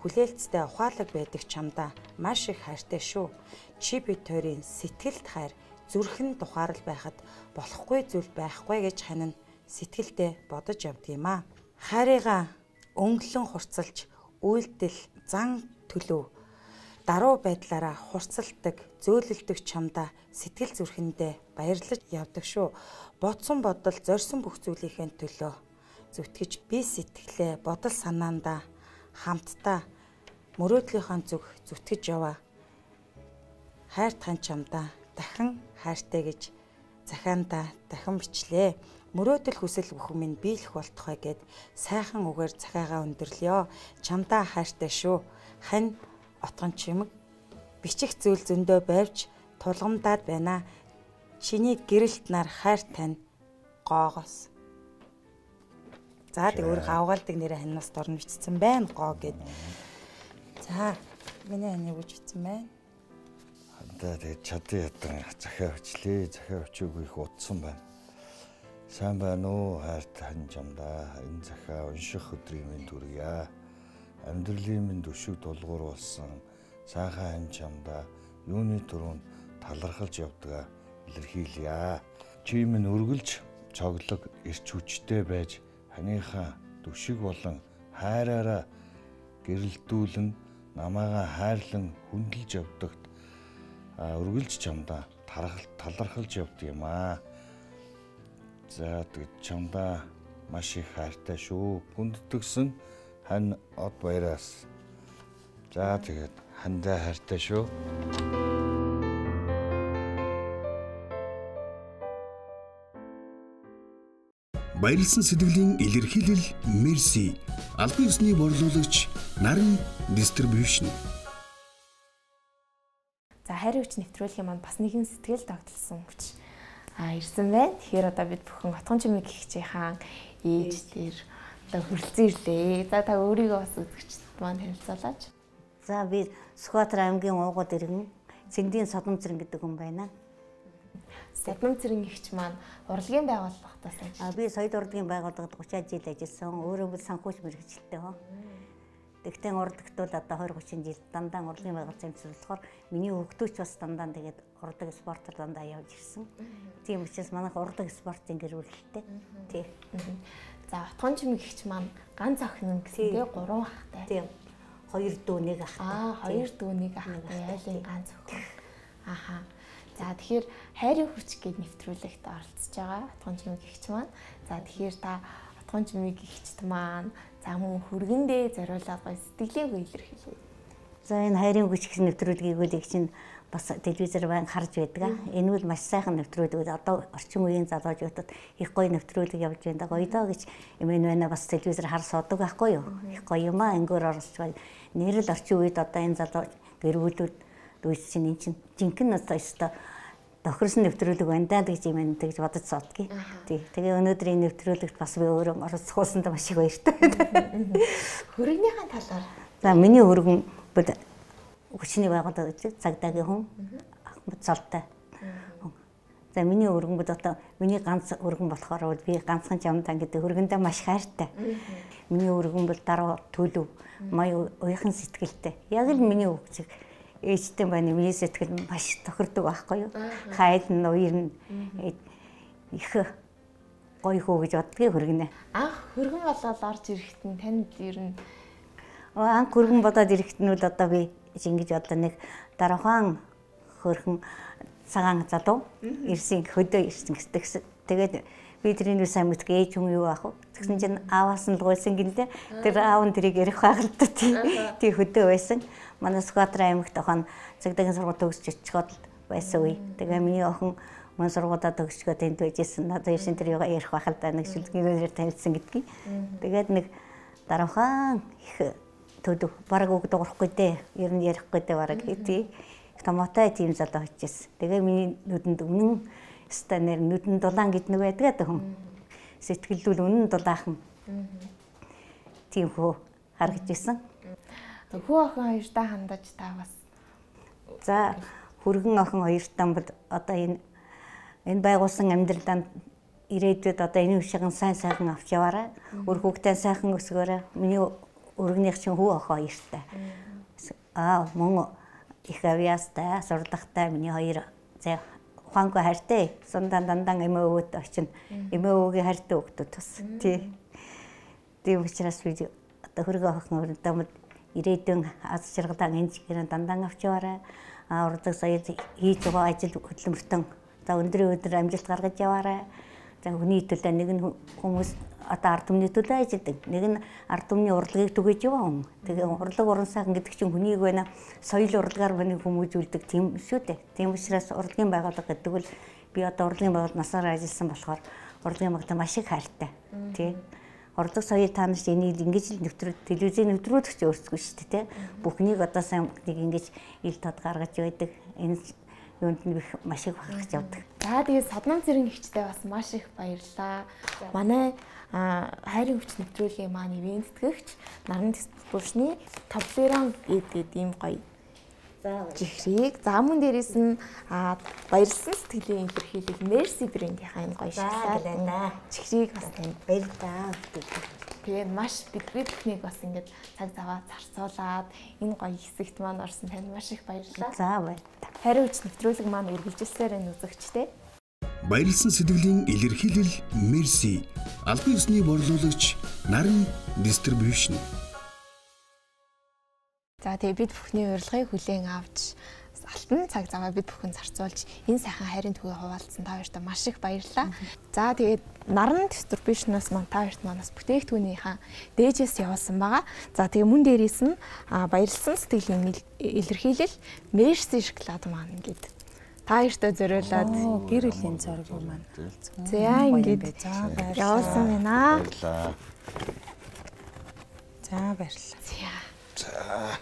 хүлээлттэй ухаалаг байдаг чамдаа маш их хайртай шүү. Чи бид хоёрын сэтгэлд хайр, зүрхэн тухаарал байхад болохгүй зүйл байхгүй гэж хань нь сэтгэлдээ бодож явд юм аа. Хайрыгаа өнгөлөн хурцалж, үйлдэл, зан төлөв даруй байдлаараа хурцалдаг, зөөлөлдөг чамдаа сэтгэл зүрхэндээ баярлаж явдаг шүү. Бодсон бодол, зорьсон бүх зүйлийнхээ төлөө зүтгэж би сэтгэлээ, бодол санаандаа хамтдаа мөрөөдлийнхөө зүг зүтгэж яваа. Хайр тань чамдаа дахин хайртай гэж захиандаа дахин бичлээ. Мөрөөдөл хүсэл бүхэн минь биелэх болтугай гэд сайхан үгээр захиагаа өндөрлөё. Чамдаа хайртай шүү. Хань отгон чимэг бичих зүйл зөндөө байвч тулгамдаад байна. Чиний гэрэлт нар хайр тань гоогоос. За тэг өөр гавгаалдаг нэрээ ханаас дорно бичсэн байна гоо гэд. За миний хань үгж бичсэн байна.
хандаа тэгээд чадсан ядан захиа бичлээ. Захиа бичээгүй их удсан байна. Сайн байна уу хайрт ханчамдаа энэ захиа унших өдрийн минь хүргье. Амьдралын минь өшиг дулгуур болсон сайхан ханчамдаа юуны түрүүнд талархалж явдгаа илэрхийлье. Чи минь өргөлж цоглог эрч хүчтэй байж ханыхаа төшиг болон хайраараа гэрэлтүүлэн намайгаа хайрлан хүндэлж явдагт өргөлж чамдаа талархалж явдаг юм аа. За тэгээд чамдаа маш их хайртай шүү. Хүндэтгсэн хань од баяраас. За тэгээд хандаа хайртай шүү.
Баярлсан сэтгэлийн илэрхийлэл Мерси. Албан ёсны борлуулагч Нарийн дистрибьюшн.
За хайр хүч нэвтрүүлгийн маань бас нэгэн сэтгэл тогтолсон хүч ирсэн байна. Тэгэхээр одоо бид бүхэн Отгон чимэг гихчийн ээж дээр одоо хүрэлцэн ирлээ. За та өөрийгөө бас үзэгчд маань танилцуулаач.
За би Сүхбаатар аймгийн Уугууд иргэн Цэндийн Содон Цэрэн гэдэг хүн байна.
Содон Цэрэн гихч маань урлагийн байгууллагатаас ажиллаж.
Би соёл урлагийн байгууллагад 30 жил ажилласан. Өөрөө бол санхүүч мэргэжилтэй хоо. Тэгтээ урлагт бол одоо 20-30 жил дандаа урлагийн байгууллагын зөвлөхөөр миний хөгтөөч бас дандаа тэгээд урлаг спортоор дандаа явж ирсэн. Тийм учраас манайх урлаг спортын гэр бүлтэй. Тий.
За Отгон чимэг гихч маань ганц охин гэсэн тэгээ 3 ахтай.
Тийм. 2 дүү 1 ахтай.
2 дүү 1 ахтай. Айлын ганц охин. Аха. За тэгэхээр хайрын хүч гээд нэвтрүүлэгт оролцож байгаа Отгон чимэг гихч маань. За тэгэхээр та Отгон чимэг гихчт маань за мөн хүргэндээ зориулаад гоё сэтгэлийг илэрхийлье.
За энэ хайрын хүч гэсэн нэвтрүүлгийг үйл чинь бас телевизээр байн харж байдаг. Энэ бол маш сайхан нэвтрүүлэг. Одоо орчин үеийн залуучуудад их гоё нэвтрүүлэг явж байна. Гоё доо гэж эмээн байна бас телевизээр хар суудаг байхгүй юу? Их гоё юм аа ангиур орж байгаа. Нэрэл орчин үед одоо энэ залуу гэр бүлүүд дүүс чинь эн чинь жинхэнэ одоо ёстой тохирсон нэвтрүүлэг байна даа гэж юм тэгж бодож суудгийг. Тий. Тэгээ өнөөдрийн нэвтрүүлэгт бас би өөрөө оролцохоосонд маш их баяртай байна.
Хөргөнийхэн талаар.
За миний хөргөн бол хүчний байгууллага гэж цагдаагийн хүн Ахмад Солтой. За миний хөргөн бол одоо миний ганц хөргөн болохоор би ганцхан жамдан гэдэг хөргөндөө маш хайртай. Миний хөргөн бол дараа төлөв май уяхан сэтгэлтэй. Яг л миний хөвчөг ээжтэй байна. Миний сэтгэл маш тохирдог байхгүй юу? Хайл нь уяр нь их гоё хөө гэж боддгийг хөргөнэ.
Анх хөргөн болоод орж ирэхэд нь танд ер нь
анх хөргөн бодоод ирэхэд нь бол одоо би ингэж одоо нэг дараахан хөргөн цагаан залуу ирсэн хөдөө ирсэн гэсэн. Тэгээд би тэрийг сайн мэдгүй ээж хүн юу аах вэ? Тэгсэн чинь ааваас нь л гуйсан гинлээ. Тэр аав нь тэрийг ярих байх л та тий хөдөө байсан. Манай Сүхбаатар аймагт охин цагдаагийн сургууль төгсөж очиход байсан үе. Тэгээ миний охин мөн сургуулаа төгсчгөө тэнд байжсэн. Надад ирсэн тэр юугаа ярих байх л да нэг шүлгээрээр танилцсан гэдгийг. Тэгээд нэг дараахан их төдөв бараг үг дуурахгүй дээ. Ер нь ярихгүй дээ бараг тий. Томоотой тийм залуу очижсэн. Тэгээ миний нүдэнд өмнө станер нүдэн дулаан гэдэг нэг байдаг даа хүм. Сэтгэлдүүл үнэн дулаахан. Тийм хөө харагдаж исэн.
хүү охин хоёртаа хандаж та бас.
За хөргөн охин хоёртаа бол одоо энэ байгуулсан амьдралд ирээдүйд одоо энэ өвшигэн сайн сайхан авч яваарай. Өр хүүхдээ сайхан өсгөөрэй. Миний өргөнийх чинь хүү охин хоёртаа. Мөн их авьяастай, сурлагтай миний хоёр за ухаангүй хайртай. Сундан дандан эмээ өвөд очино. Эмээ өвөгийн хайртай хүүхдүүд бас. Тий. Тийм учраас би одоо хөргөн охин өрөндөө ирээдүйн аз жаргалаа энэ чигээр дандан авч яваарай. Урдаг сая хийж байгаа ажил хөдөлмөртөн за өндрийн өдөр амжилт гаргаж яваарай. За хүний төлөө нэг нь хүмүүс одоо ард түмний төлөө ажилладаг. Нэг нь ард түмний урлагийг түгэж яваа хүн. Тэгээ урлаг уран сайхан гэдэг чинь хүнийг байна соёл урлагаар хүнийг хүмүүжүүлдэг тийм шүү дээ. Тийм учраас урлагийн байгууллага гэдэг бол би одоо урлагийн байгууллагад насаараа ажилласан болохоор урлагийн байгууллагад маш их хайртай. Тий. Урлаг соёл таанаас энийг ингэж л телевизийн нэвтрүүлэгч өөрсдөө шүү дээ. Бүхнийг одоо сайн ингэж ил тод гаргаж байдаг. Энэ юунд нь маш их багч явдаг.
За тэгээд саднам цэрэгчтэй бас маш их баярлалаа. Манай хайрын хүч нэвтрүүлгийн маань ивент тэтгэгч Наран Дэвшний Топлерон гэдэг ийм гоё чихрийг за мөн дээрээс нь баярлсан сэтгэлийн илэрхийлэл Mercy брэндийнхаа энэ гоё шоколад чихрийг бас танд
баярлалаа.
Тэгээд маш бидний бүхнийг бас ингээд цаг заваа зарцуулаад энэ гоё хэсэгт маань орсон танд маш их баярлалаа.
За баярлалаа.
Хайрын хүч нэвтрүүлэг маань үргэлжилсээр энэ үзэгчтэй.
Баярлсан сэтгэлийн илэрхийлэл Mercy албан ёсны борлуулагч Наран Distribution.
За тэгээ бид бүхний урилгыг хүлээн авч алтан цаг заваа бид бүхэн зарцуулж энэ сайхан хайрын түүхийг хуваалцсан та хоёртаа маш их баярлалаа. За тэгээд Наран Distribution-аас маань та хоёрт манаас бүтээгдэхүүнийхээ дээжээс явуулсан байгаа. За тэгээ мөн дээрээс нь баярлсан сэтгэлийн илэрхийлэл Mercy шоколад маань ингээд та хоёртаа зориулаад
гэр бүлийн зураг маань.
За ингээд явуулсан байна.
За баярлалаа.
За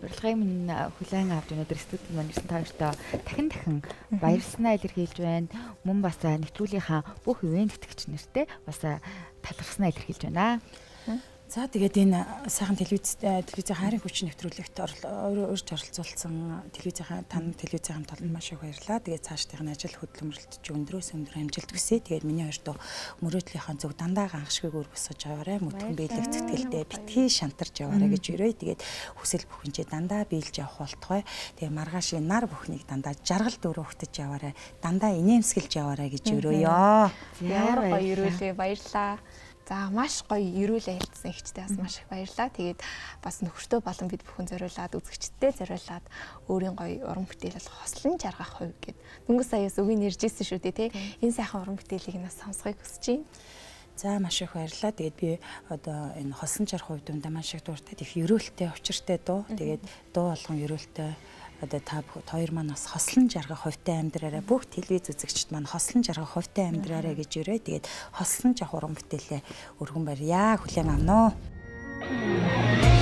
урилгыг минь хүлээн авч өнөөдөр студид маань ирсэн та хоёртаа дахин баярлснаа илэрхийлж байна. Мөн бас нэвтрүүлгийнхаа бүх ивент тэтгэгч нартай бас талархснаа илэрхийлж байна.
За тэгээд энэ сайхан телевизийн хайрын хүч нэвтрүүлэгт урьж оролцуулсан телевизийн хамт олон маш их баярлалаа. Тэгээд цаашдын ажил хөдөлмөрлөлт чи өндрөөс өндөр амжилт хүсье. Тэгээд миний хоёрт мөрөөдлийнхаа зөв дандаа ганхшгийг өр босгож аваарай. Мөтгөн биелэг сэтгэлдээ битгий шантарч яваарай гэж өрөөе. Тэгээд хүсэл бүхэнчээ дандаа биелж явах болтугай. Тэгээд маргаашийн нар бүхнийг дандаа жаргал дөрөвхтөж яваарай. Дандаа инээмсэглэж яваарай гэж өрөөё.
Ямар гоё өрөөлөө баярлалаа. За маш гоё эрүүл айлтсан ихчтэй бас маш их баярлалаа. Тэгээд бас нөхөртөө болон бид бүхэн зориулаад үзэгчдтэй зориулаад өөрийн гоё уран бүтээл хослон жаргах хувь гэд. Дөнгөж саяас үгийн нэржсэн шүү дээ тий. Энэ сайхан уран бүтээлийг нас сонсхийг хүсэж байна.
За маш их баярлалаа. Тэгээд би одоо энэ хослон жаргах хувьд маш их дуртай. Их эрүүлтэй, учиртай дуу. Тэгээд дуу болгон эрүүлтэй одоо та хоёр маань бас хослон жаргах хувьтай амьдраарай. Бүх телевиз үзэгчд маань хослон жаргах хувьтай амьдраарай гэж өрөө. Тэгээд хослон жах уран бүтээлээ өргөн барь яа хүлээн авнаа.